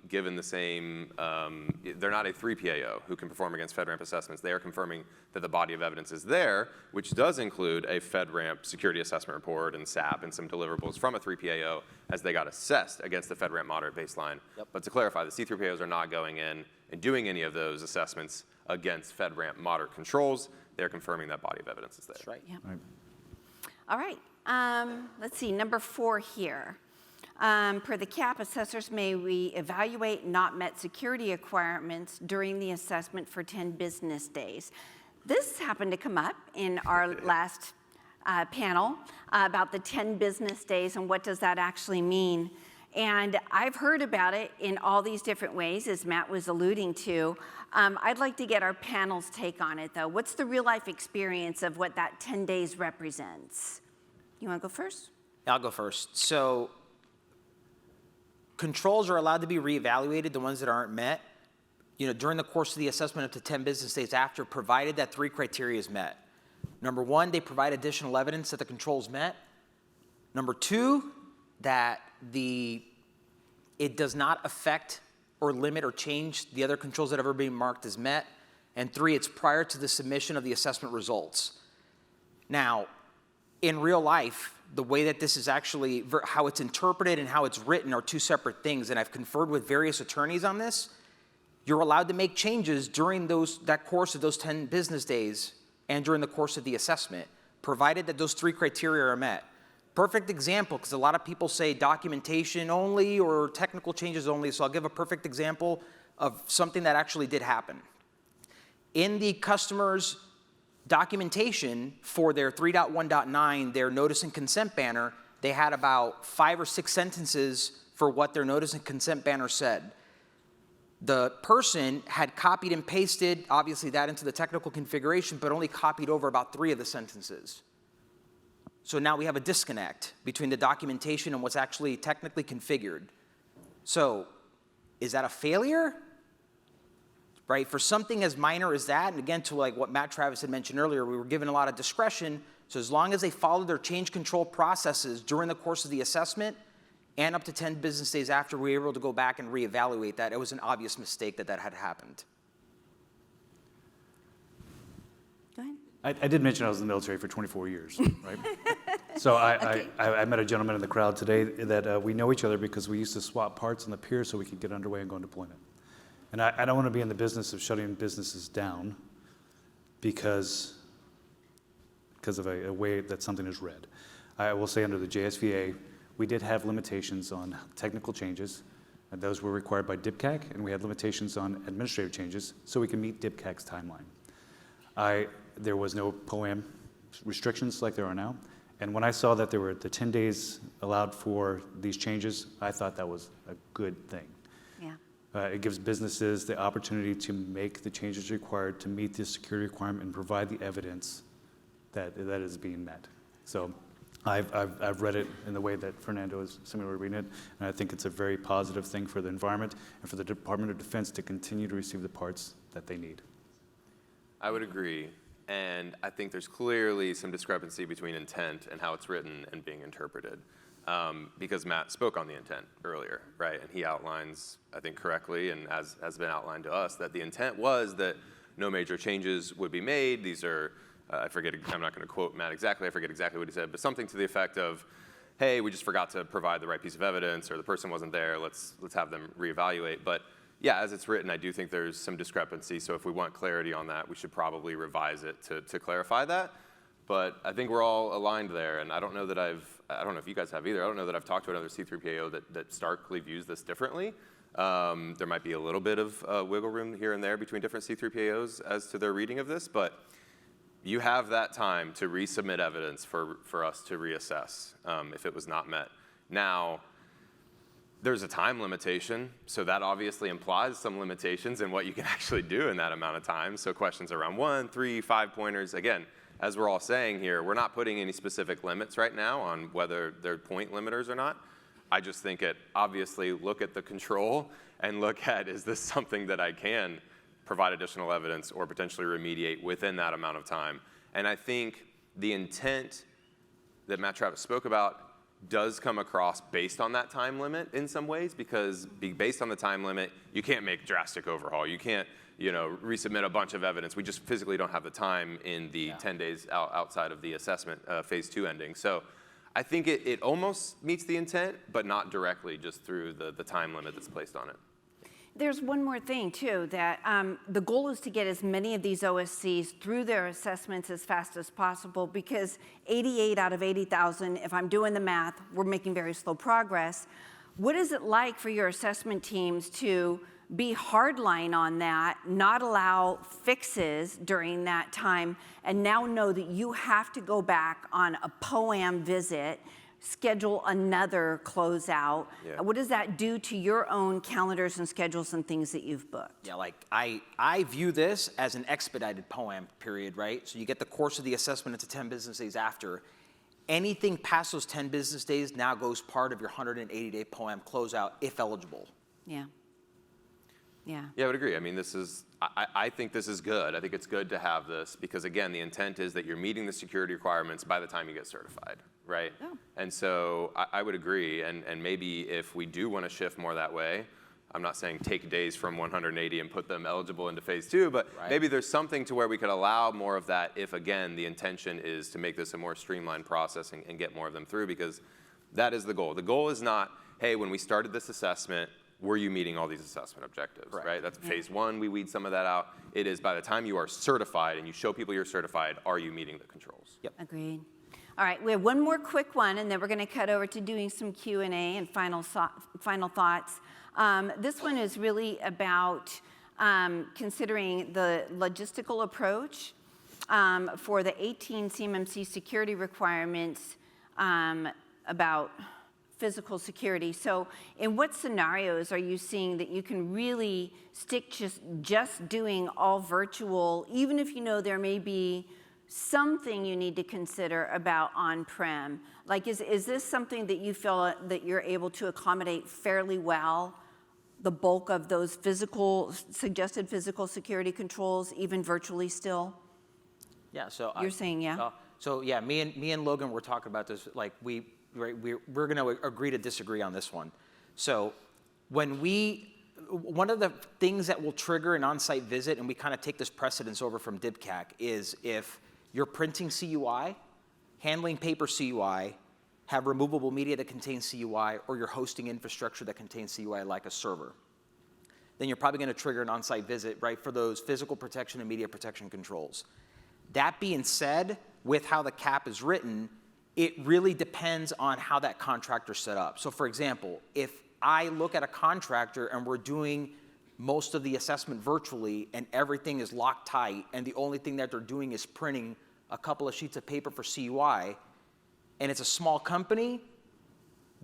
given the same, they're not a 3PAO who can perform against FedRAMP assessments. They are confirming that the body of evidence is there, which does include a FedRAMP security assessment report and SAP and some deliverables from a 3PAO as they got assessed against the FedRAMP moderate baseline. Yep. But to clarify, the C3PAOs are not going in and doing any of those assessments against FedRAMP moderate controls. They're confirming that body of evidence is there. That's right. Yep. Right. All right. Let's see, number 4 here. Per the CAP, assessors may evaluate not met security requirements during the assessment for 10 business days. This happened to come up in our last panel about the 10 business days and what does that actually mean. And I've heard about it in all these different ways, as Matt was alluding to. I'd like to get our panel's take on it, though. What's the real-life experience of what that 10 days represents? You want to go first? I'll go first. So controls are allowed to be reevaluated, the ones that aren't met, during the course of the assessment up to 10 business days after, provided that 3 criteria is met. Number 1, they provide additional evidence that the control's met. Number 2, that it does not affect or limit or change the other controls that have ever been marked as met. And 3, it's prior to the submission of the assessment results. Now, in real life, the way that this is actually, how it's interpreted and how it's written are 2 separate things, and I've conferred with various attorneys on this. You're allowed to make changes during that course of those 10 business days and during the course of the assessment, provided that those 3 criteria are met. Perfect example, because a lot of people say documentation only or technical changes only, so I'll give a perfect example of something that actually did happen. In the customer's documentation for their 3.1.9, their notice and consent banner, they had about 5 or 6 sentences for what their notice and consent banner said. The person had copied and pasted, obviously, that into the technical configuration, but only copied over about 3 of the sentences. So now we have a disconnect between the documentation and what's actually technically configured. So is that a failure? right? For something as minor as that, and again, to like what Matt Travis had mentioned earlier, we were given a lot of discretion. So as long as they follow their change control processes during the course of the assessment and up to 10 business days after, we were able to go back and reevaluate that. It was an obvious mistake that had happened. Go ahead. I did mention I was in the military for 24 years, right? So I met a gentleman in the crowd today that we know each other because we used to swap parts on the pier so we could get underway and go on deployment. And I don't want to be in the business of shutting businesses down because of a way that something is read. I will say under the JSVA, we did have limitations on technical changes, and those were required by DIPCAC, and we had limitations on administrative changes so we can meet DIPCAC's timeline. There was no POAM restrictions like there are now, and when I saw that there were the 10 days allowed for these changes, I thought that was a good thing. Yeah. It gives businesses the opportunity to make the changes required to meet the security requirement and provide the evidence that is being met. So I've read it in the way that Fernando is similarly reading it, and I think it's a very positive thing for the environment and for the Department of Defense to continue to receive the parts that they need. I would agree. And I think there's clearly some discrepancy between intent and how it's written and being interpreted. Because Matt spoke on the intent earlier, right? And he outlines, I think correctly, and as has been outlined to us, that the intent was that no major changes would be made. These are, I'm not going to quote Matt exactly, I forget exactly what he said, but something to the effect of, hey, we just forgot to provide the right piece of evidence, or the person wasn't there, let's have them reevaluate. But yeah, as it's written, I do think there's some discrepancy, so if we want clarity on that, we should probably revise it to clarify that. But I think we're all aligned there, and I don't know if you guys have either, I don't know that I've talked to another C3PAO that starkly views this differently. There might be a little bit of wiggle room here and there between different C3PAOs as to their reading of this, but you have that time to resubmit evidence for us to reassess if it was not met. Now, there's a time limitation, so that obviously implies some limitations in what you can actually do in that amount of time. So questions around 1, 3, 5 pointers. Again, as we're all saying here, we're not putting any specific limits right now on whether they're point limiters or not. I just think it obviously look at the control and look at, is this something that I can provide additional evidence or potentially remediate within that amount of time? And I think the intent that Matt Travis spoke about does come across based on that time limit in some ways, because based on the time limit, you can't make drastic overhaul. You can't, resubmit a bunch of evidence. We just physically don't have the time in the 10 days outside of the assessment phase 2 ending. So I think it almost meets the intent, but not directly just through the time limit that's placed on it. There's one more thing, too, that the goal is to get as many of these OSCs through their assessments as fast as possible, because 88 out of 80,000, if I'm doing the math, we're making very slow progress. What is it like for your assessment teams to be hardline on that, not allow fixes during that time, and now know that you have to go back on a POAM visit, schedule another closeout? Yeah. What does that do to your own calendars and schedules and things that you've booked? Yeah, like I view this as an expedited POAM period, right? So you get the course of the assessment into 10 business days after. Anything past those 10 business days now goes part of your 180-day POAM closeout if eligible. Yeah. Yeah. Yeah, I would agree. I mean, I think this is good. I think it's good to have this because, again, the intent is that you're meeting the security requirements by the time you get certified, right? Oh. And so I would agree. And maybe if we do want to shift more that way, I'm not saying take days from 180 and put them eligible into phase 2, but maybe there's something to where we could allow more of that if, again, the intention is to make this a more streamlined process and get more of them through, because that is the goal. The goal is not, hey, when we started this assessment, were you meeting all these assessment objectives, right? That's phase 1, we weed some of that out. It is by the time you are certified and you show people you're certified, are you meeting the controls? Yep. Agreed. All right, we have one more quick one, and then we're going to cut over to doing some Q&A and final thoughts. This one is really about considering the logistical approach for the 18 CMMC security requirements about physical security. So in what scenarios are you seeing that you can really stick just doing all virtual, even if you know there may be something you need to consider about on-prem? Like, is this something that you feel that you're able to accommodate fairly well the bulk of those suggested physical security controls, even virtually still? Yeah, so You're saying, yeah? So yeah, me and Logan were talking about this. Like we're going to agree to disagree on this one. So one of the things that will trigger an on-site visit, and we kind of take this precedence over from DIBCAC, is if you're printing CUI, handling paper CUI, have removable media that contains CUI, or you're hosting infrastructure that contains CUI like a server. Then you're probably going to trigger an on-site visit, right, for those physical protection and media protection controls. That being said, with how the cap is written, it really depends on how that contractor's set up. So for example, if I look at a contractor and we're doing most of the assessment virtually and everything is locked tight and the only thing that they're doing is printing a couple of sheets of paper for CUI, and it's a small company,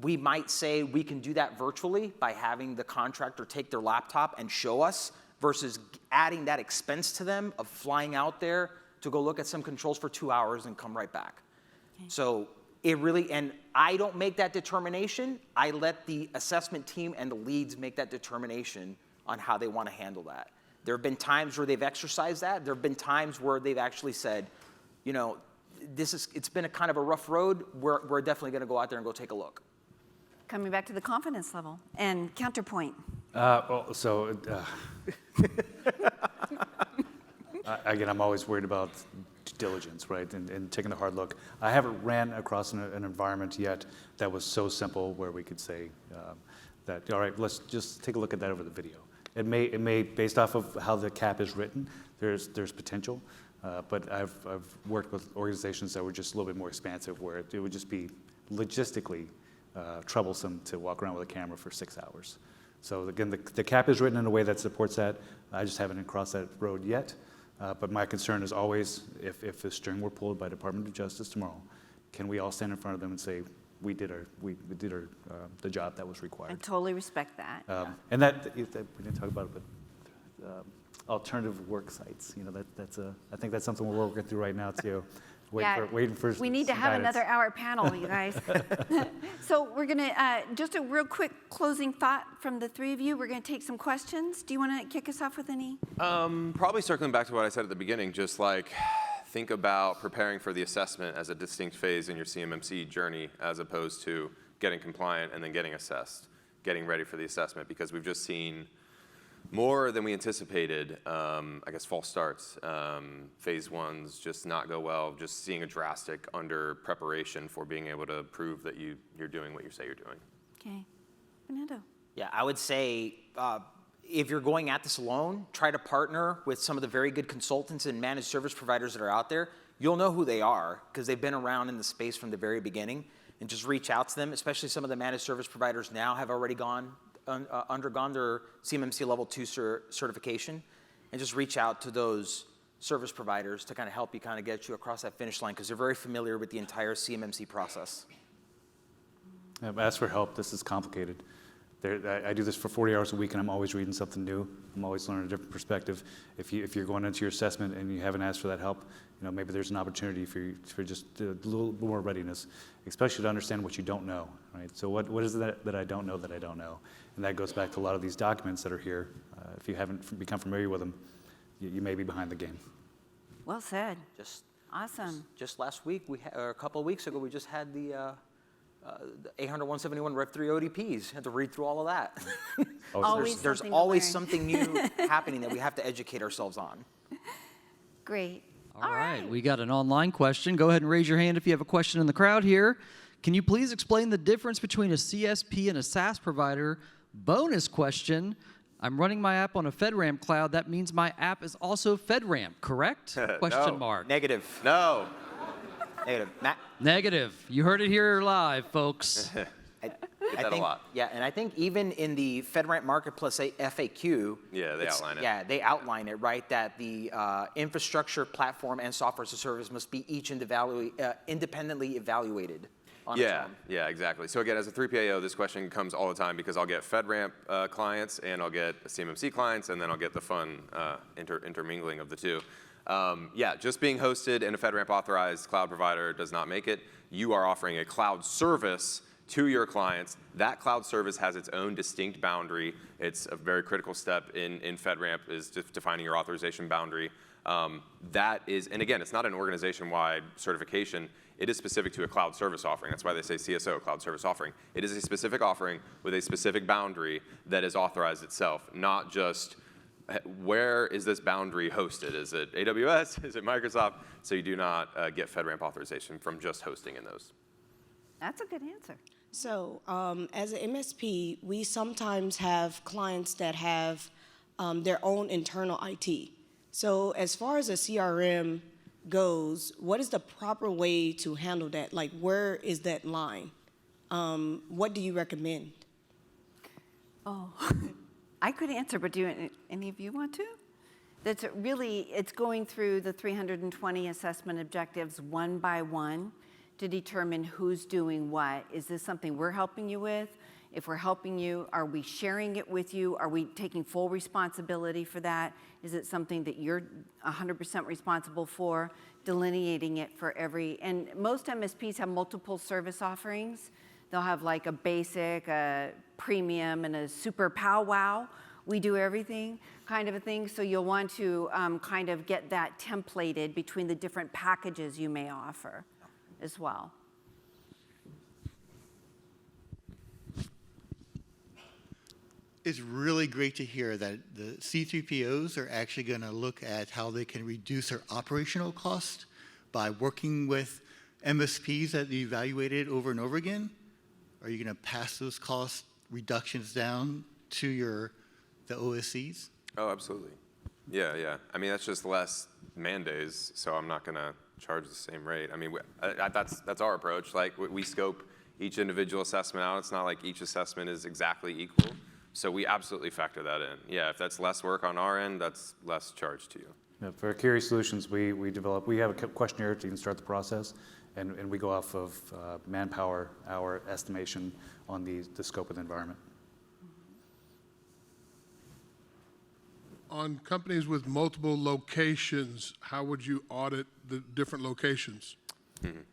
we might say we can do that virtually by having the contractor take their laptop and show us versus adding that expense to them of flying out there to go look at some controls for 2 hours and come right back. Okay. So it really, and I don't make that determination. I let the assessment team and the leads make that determination on how they want to handle that. There have been times where they've exercised that. There have been times where they've actually said, you know, it's been a kind of a rough road. We're definitely going to go out there and go take a look. Coming back to the confidence level and counterpoint. Again, I'm always worried about due diligence, right, and taking a hard look. I haven't ran across an environment yet that was so simple where we could say that, all right, let's just take a look at that over the video. It may, based off of how the cap is written, there's potential. But I've worked with organizations that were just a little bit more expansive, where it would just be logistically troublesome to walk around with a camera for 6 hours. So again, the cap is written in a way that supports that. I just haven't crossed that road yet. But my concern is always, if the string were pulled by Department of Justice tomorrow, can we all stand in front of them and say, we did the job that was required? I totally respect that. And that we didn't talk about it, but alternative work sites. You know, I think that's something we're working through right now too. Waiting for we need to have guidance. another hour panel, you guys. So we're going to, just a real quick closing thought from the three of you. We're going to take some questions. Do you want to kick us off with any? Probably circling back to what I said at the beginning, just like think about preparing for the assessment as a distinct phase in your CMMC journey, as opposed to getting compliant and then getting assessed, getting ready for the assessment, because we've just seen more than we anticipated, I guess, false starts. Phase ones just not go well, just seeing a drastic under preparation for being able to prove that you're doing what you say you're doing. Okay. Fernando. Yeah, I would say if you're going at this alone, try to partner with some of the very good consultants and managed service providers that are out there. You'll know who they are because they've been around in the space from the very beginning, and just reach out to them, especially some of the managed service providers now have already undergone their CMMC Level 2 certification, and just reach out to those service providers to kind of help you kind of get you across that finish line because they're very familiar with the entire CMMC process. Ask for help. This is complicated. I do this for 40 hours a week, and I'm always reading something new. I'm always learning a different perspective. If you're going into your assessment and you haven't asked for that help, you know, maybe there's an opportunity for just a little more readiness, especially to understand what you don't know, right? So what is it that I don't know that I don't know? And that goes back to a lot of these documents that are here. If you haven't become familiar with them, you may be behind the game. Well said. Awesome. Just last week, or a couple of weeks ago, we just had the 800-171 Rev 3 ODPs. Had to read through all of that. There's always something new happening that we have to educate ourselves on. Great. All right, we got an online question. Go ahead and raise your hand if you have a question in the crowd here. Can you please explain the difference between a CSP and a SaaS provider? Bonus question. I'm running my app on a FedRAMP cloud. That means my app is also FedRAMP, correct? Question mark. Negative. No. Negative. Negative. You heard it here live, folks. I think, a lot. Yeah, and I think even in the FedRAMP Marketplace FAQ, they outline it. Yeah, they outline it, right? That the infrastructure, platform, and software as a service must be each independently evaluated. Yeah, exactly. So again, as a 3PAO, this question comes all the time because I'll get FedRAMP clients and I'll get CMMC clients, and then I'll get the fun intermingling of the two. Just being hosted in a FedRAMP authorized cloud provider does not make it. You are offering a cloud service to your clients. That cloud service has its own distinct boundary. It's a very critical step in FedRAMP is defining your authorization boundary. That is, and again, it's not an organization-wide certification. It is specific to a cloud service offering. That's why they say CSO, cloud service offering. It is a specific offering with a specific boundary that is authorized itself, not just where is this boundary hosted? Is it AWS? Is it Microsoft? So you do not get FedRAMP authorization from just hosting in those. That's a good answer. So as an MSP, we sometimes have clients that have their own internal IT. So as far as a CRM goes, what is the proper way to handle that? Like, where is that line? What do you recommend? Oh, I could answer, but do any of you want to? That's really, it's going through the 320 assessment objectives one by one to determine who's doing what. Is this something we're helping you with? If we're helping you, are we sharing it with you? Are we taking full responsibility for that? Is it something that you're 100% responsible for? Delineating it for every, and most MSPs have multiple service offerings. They'll have like a basic, a premium, and a super powwow. We do everything kind of a thing. So you'll want to kind of get that templated between the different packages you may offer as well. It's really great to hear that the C3POs are actually going to look at how they can reduce their operational cost by working with MSPs that they evaluated over and over again. Are you going to pass those cost reductions down to the OSCs? Oh, absolutely. Yeah. I mean, that's just less man days, so I'm not going to charge the same rate. I mean, that's our approach. Like, we scope each individual assessment out. It's not like each assessment is exactly equal. So we absolutely factor that in. Yeah, if that's less work on our end, that's less charge to you. Yeah, for Carry Solutions, we have a questionnaire to even start the process, and we go off of manpower hour estimation on the scope of the environment. On companies with multiple locations, how would you audit the different locations?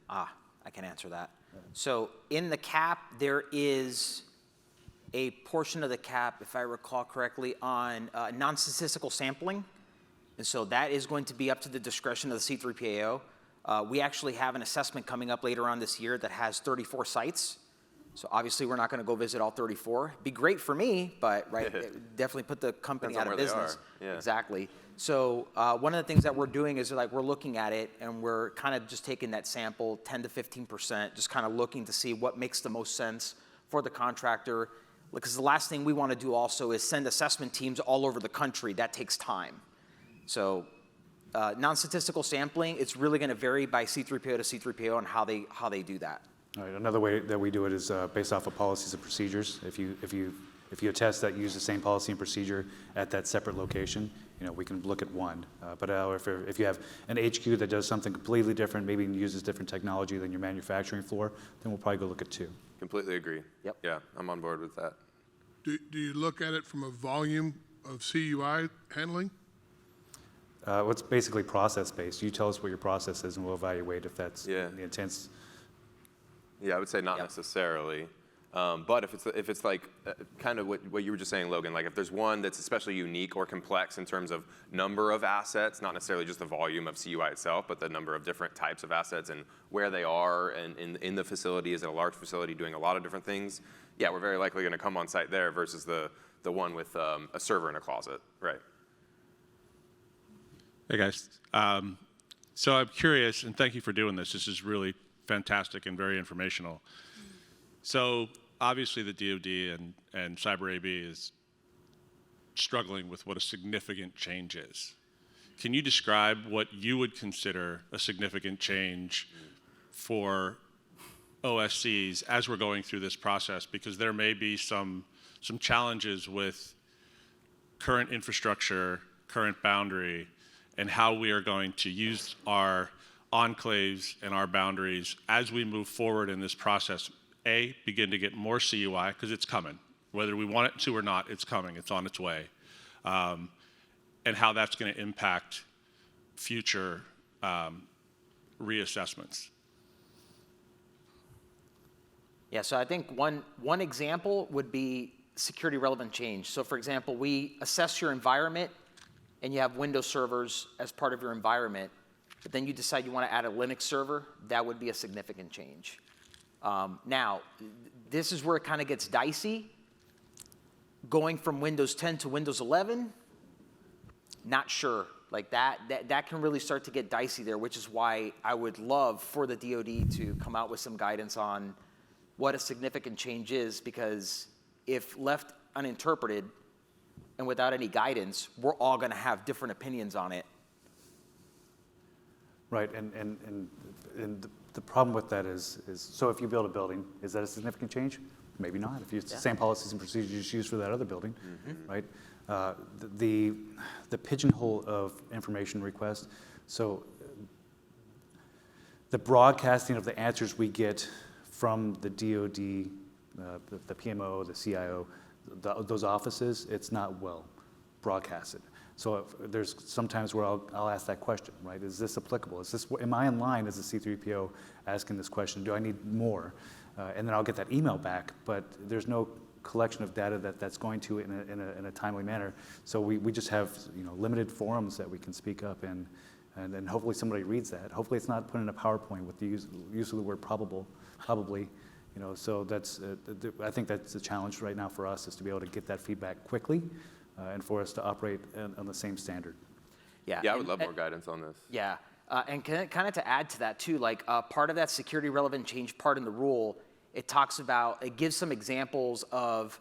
I can answer that. So in the CAP, there is a portion of the CAP, if I recall correctly, on non-statistical sampling. And so that is going to be up to the discretion of the C3PAO. We actually have an assessment coming up later on this year that has 34 sites. So obviously we're not going to go visit all 34. Be great for me, but definitely put the company out of business. Yeah. Exactly. So one of the things that we're doing is like we're looking at it and we're kind of just taking that sample, 10 to 15%, just kind of looking to see what makes the most sense for the contractor. Because the last thing we want to do also is send assessment teams all over the country. That takes time. So non-statistical sampling, it's really going to vary by C3PO to C3PO on how they do that. All right, another way that we do it is based off of policies and procedures. If you attest that you use the same policy and procedure at that separate location, we can look at one. But if you have an HQ that does something completely different, maybe uses different technology than your manufacturing floor, then we'll probably go look at two. Completely agree. Yep. Yeah, I'm on board with that. Do you look at it from a volume of CUI handling? It's basically process-based. You tell us what your process is, and we'll evaluate if that's the intense. Yeah, I would say not necessarily. But if it's like kind of what you were just saying, Logan, like if there's one that's especially unique or complex in terms of number of assets, not necessarily just the volume of CUI itself, but the number of different types of assets and where they are and in the facility, is it a large facility doing a lot of different things? Yeah, we're very likely going to come on site there versus the one with a server in a closet, right? Hey guys, so I'm curious, and thank you for doing this. This is really fantastic and very informational. So obviously the DoD and Cyber AB is struggling with what a significant change is. Can you describe what you would consider a significant change for OSCs as we're going through this process? Because there may be some challenges with current infrastructure, current boundary, and how we are going to use our enclaves and our boundaries as we move forward in this process. Begin to get more CUI, because it's coming. Whether we want it to or not, it's coming. It's on its way. And how that's going to impact future reassessments. Yeah, so I think one example would be security relevant change. So for example, we assess your environment and you have Windows servers as part of your environment, but then you decide you want to add a Linux server, that would be a significant change. Now, this is where it kind of gets dicey. Going from Windows 10 to Windows 11, not sure. Like that can really start to get dicey there, which is why I would love for the DoD to come out with some guidance on what a significant change is, because if left uninterpreted and without any guidance, we're all going to have different opinions on it. Right, and the problem with that is so if you build a building, is that a significant change? Maybe not. If it's the same policies and procedures used for that other building, right? The pigeonhole of information request. So the broadcasting of the answers we get from the DoD, the PMO, the CIO, those offices, it's not well broadcasted. So there's sometimes where I'll ask that question, right? Is this applicable? Am I in line as a C3PO asking this question? Do I need more? And then I'll get that email back, but there's no collection of data that's going to in a timely manner. So we just have limited forums that we can speak up in, and then hopefully somebody reads that. Hopefully it's not put in a PowerPoint with the use of the word probably. So that's I think that's the challenge right now for us, is to be able to get that feedback quickly, and for us to operate on the same standard. Yeah, I would love more guidance on this. Yeah, and kind of to add to that too, like part of that security relevant change part in the rule, it gives some examples of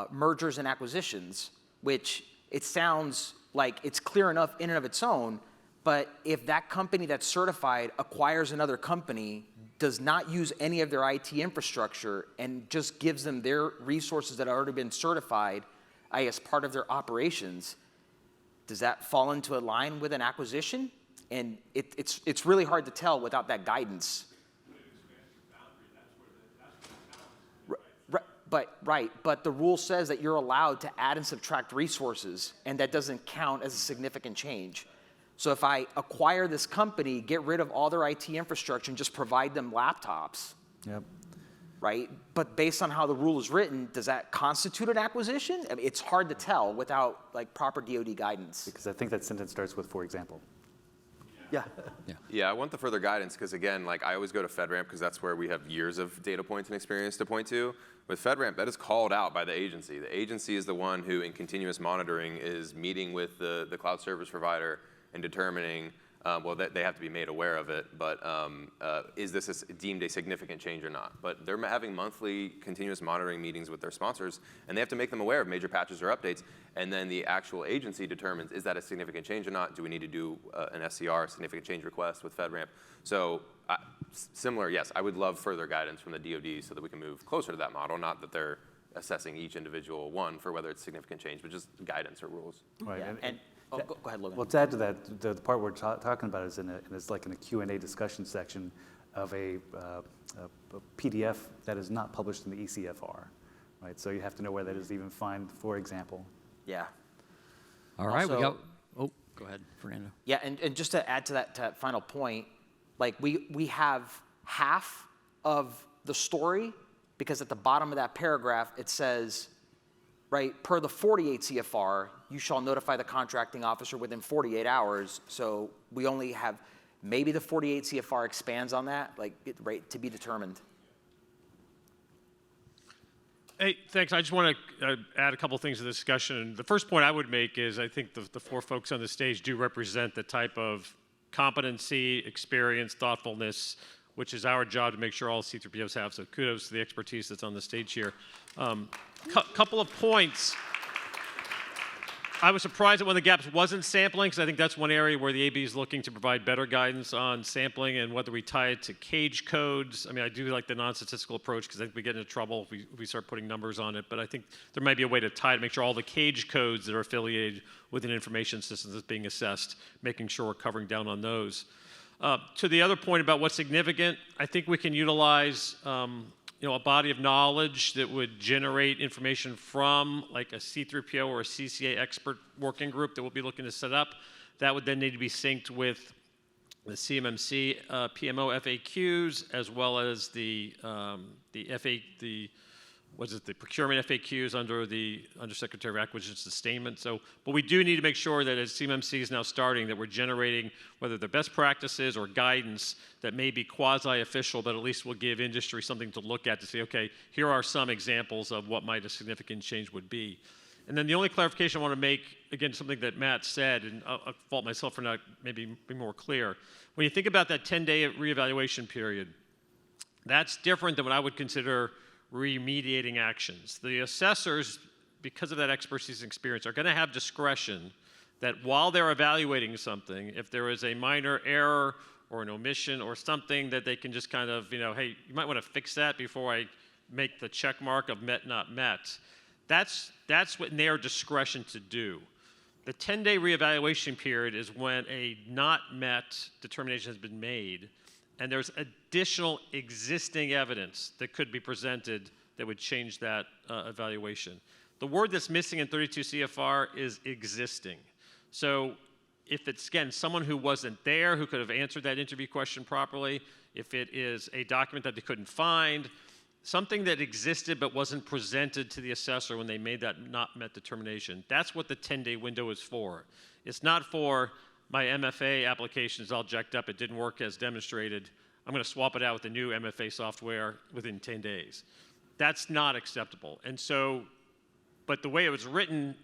mergers and acquisitions, which it sounds like it's clear enough in and of its own, but if that company that's certified acquires another company, does not use any of their IT infrastructure, and just gives them their resources that have already been certified as part of their operations, does that fall into a line with an acquisition? And it's really hard to tell without that guidance. But the rule says that you're allowed to add and subtract resources, and that doesn't count as a significant change. So if I acquire this company, get rid of all their IT infrastructure, and just provide them laptops, Yep. right? But based on how the rule is written, does that constitute an acquisition? I mean, it's hard to tell without proper DoD guidance. Because I think that sentence starts with, for example. Yeah. Yeah, I want the further guidance because, again, I always go to FedRAMP because that's where we have years of data points and experience to point to. With FedRAMP, that is called out by the agency. The agency is the one who, in continuous monitoring, is meeting with the cloud service provider and determining, they have to be made aware of it, but is this deemed a significant change or not? But they're having monthly continuous monitoring meetings with their sponsors, and they have to make them aware of major patches or updates, and then the actual agency determines, is that a significant change or not? Do we need to do an SCR, significant change request with FedRAMP? So similar, yes, I would love further guidance from the DoD so that we can move closer to that model, not that they're assessing each individual one for whether it's significant change, but just guidance or rules. Right. Yeah. Go ahead, Logan. Well, to add to that, the part we're talking about is in a Q&A discussion section of a PDF that is not published in the ECFR, right? So you have to know where that is to even find, for example. Yeah. All right, Also- go ahead, Fernando. Yeah, and just to add to that final point, we have half of the story, because at the bottom of that paragraph it says, right, per the 48 CFR, you shall notify the contracting officer within 48 hours. So we only have, maybe the 48 CFR expands on that, right, to be determined. Hey, thanks. I just want to add a couple things to the discussion. The first point I would make is I think the four folks on the stage do represent the type of competency, experience, thoughtfulness, which is our job to make sure all C3POs have. So kudos to the expertise that's on the stage here. Couple of points. I was surprised that one of the gaps wasn't sampling, because I think that's one area where the AB is looking to provide better guidance on sampling and whether we tie it to cage codes. I mean, I do like the non-statistical approach because I think we get into trouble if we start putting numbers on it, but I think there might be a way to tie it, make sure all the cage codes that are affiliated with an information system that's being assessed, making sure we're covering down on those. To the other point about what's significant, I think we can utilize a body of knowledge that would generate information from a C3PO or a CCA expert working group that we'll be looking to set up. That would then need to be synced with the CMMC PMO FAQs, as well as the procurement FAQs under the Undersecretary of Acquisition Sustainment. So, but we do need to make sure that as CMMC is now starting, that we're generating whether they're best practices or guidance that may be quasi-official, but at least will give industry something to look at to say, okay, here are some examples of what might a significant change would be. And then the only clarification I want to make, again, something that Matt said, and I'll fault myself for not maybe being more clear. When you think about that 10-day reevaluation period, that's different than what I would consider remediating actions. The assessors, because of that expertise and experience, are going to have discretion that while they're evaluating something, if there is a minor error or an omission or something that they can just kind of, hey, you might want to fix that before I make the check mark of met, not met. That's what in their discretion to do. The 10-day reevaluation period is when a not met determination has been made, and there's additional existing evidence that could be presented that would change that evaluation. The word that's missing in 32 CFR is existing. So if it's, again, someone who wasn't there, who could have answered that interview question properly, if it is a document that they couldn't find, something that existed but wasn't presented to the assessor when they made that not met determination, that's what the 10-day window is for. It's not for my MFA application is all jacked up, it didn't work as demonstrated, I'm going to swap it out with the new MFA software within 10 days. That's not acceptable. And so, but the way it was written,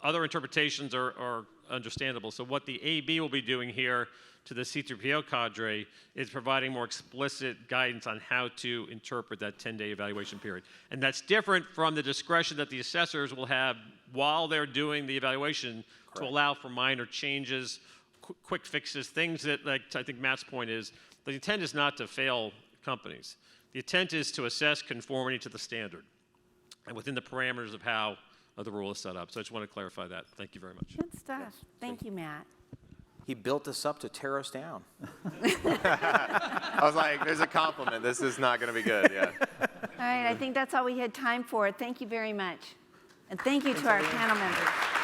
other interpretations are understandable. So what the AB will be doing here to the C3PO cadre is providing more explicit guidance on how to interpret that 10-day evaluation period. And that's different from the discretion that the assessors will have while they're doing the evaluation to allow for minor changes, quick fixes, things that, like I think Matt's point is, the intent is not to fail companies. The intent is to assess conformity to the standard and within the parameters of how the rule is set up. So I just want to clarify that. Thank you very much. Good stuff. Thank you, Matt. He built us up to tear us down. I was like, there's a compliment. This is not going to be good, yeah. All right, I think that's all we had time for. Thank you very much. And thank you to our panel members.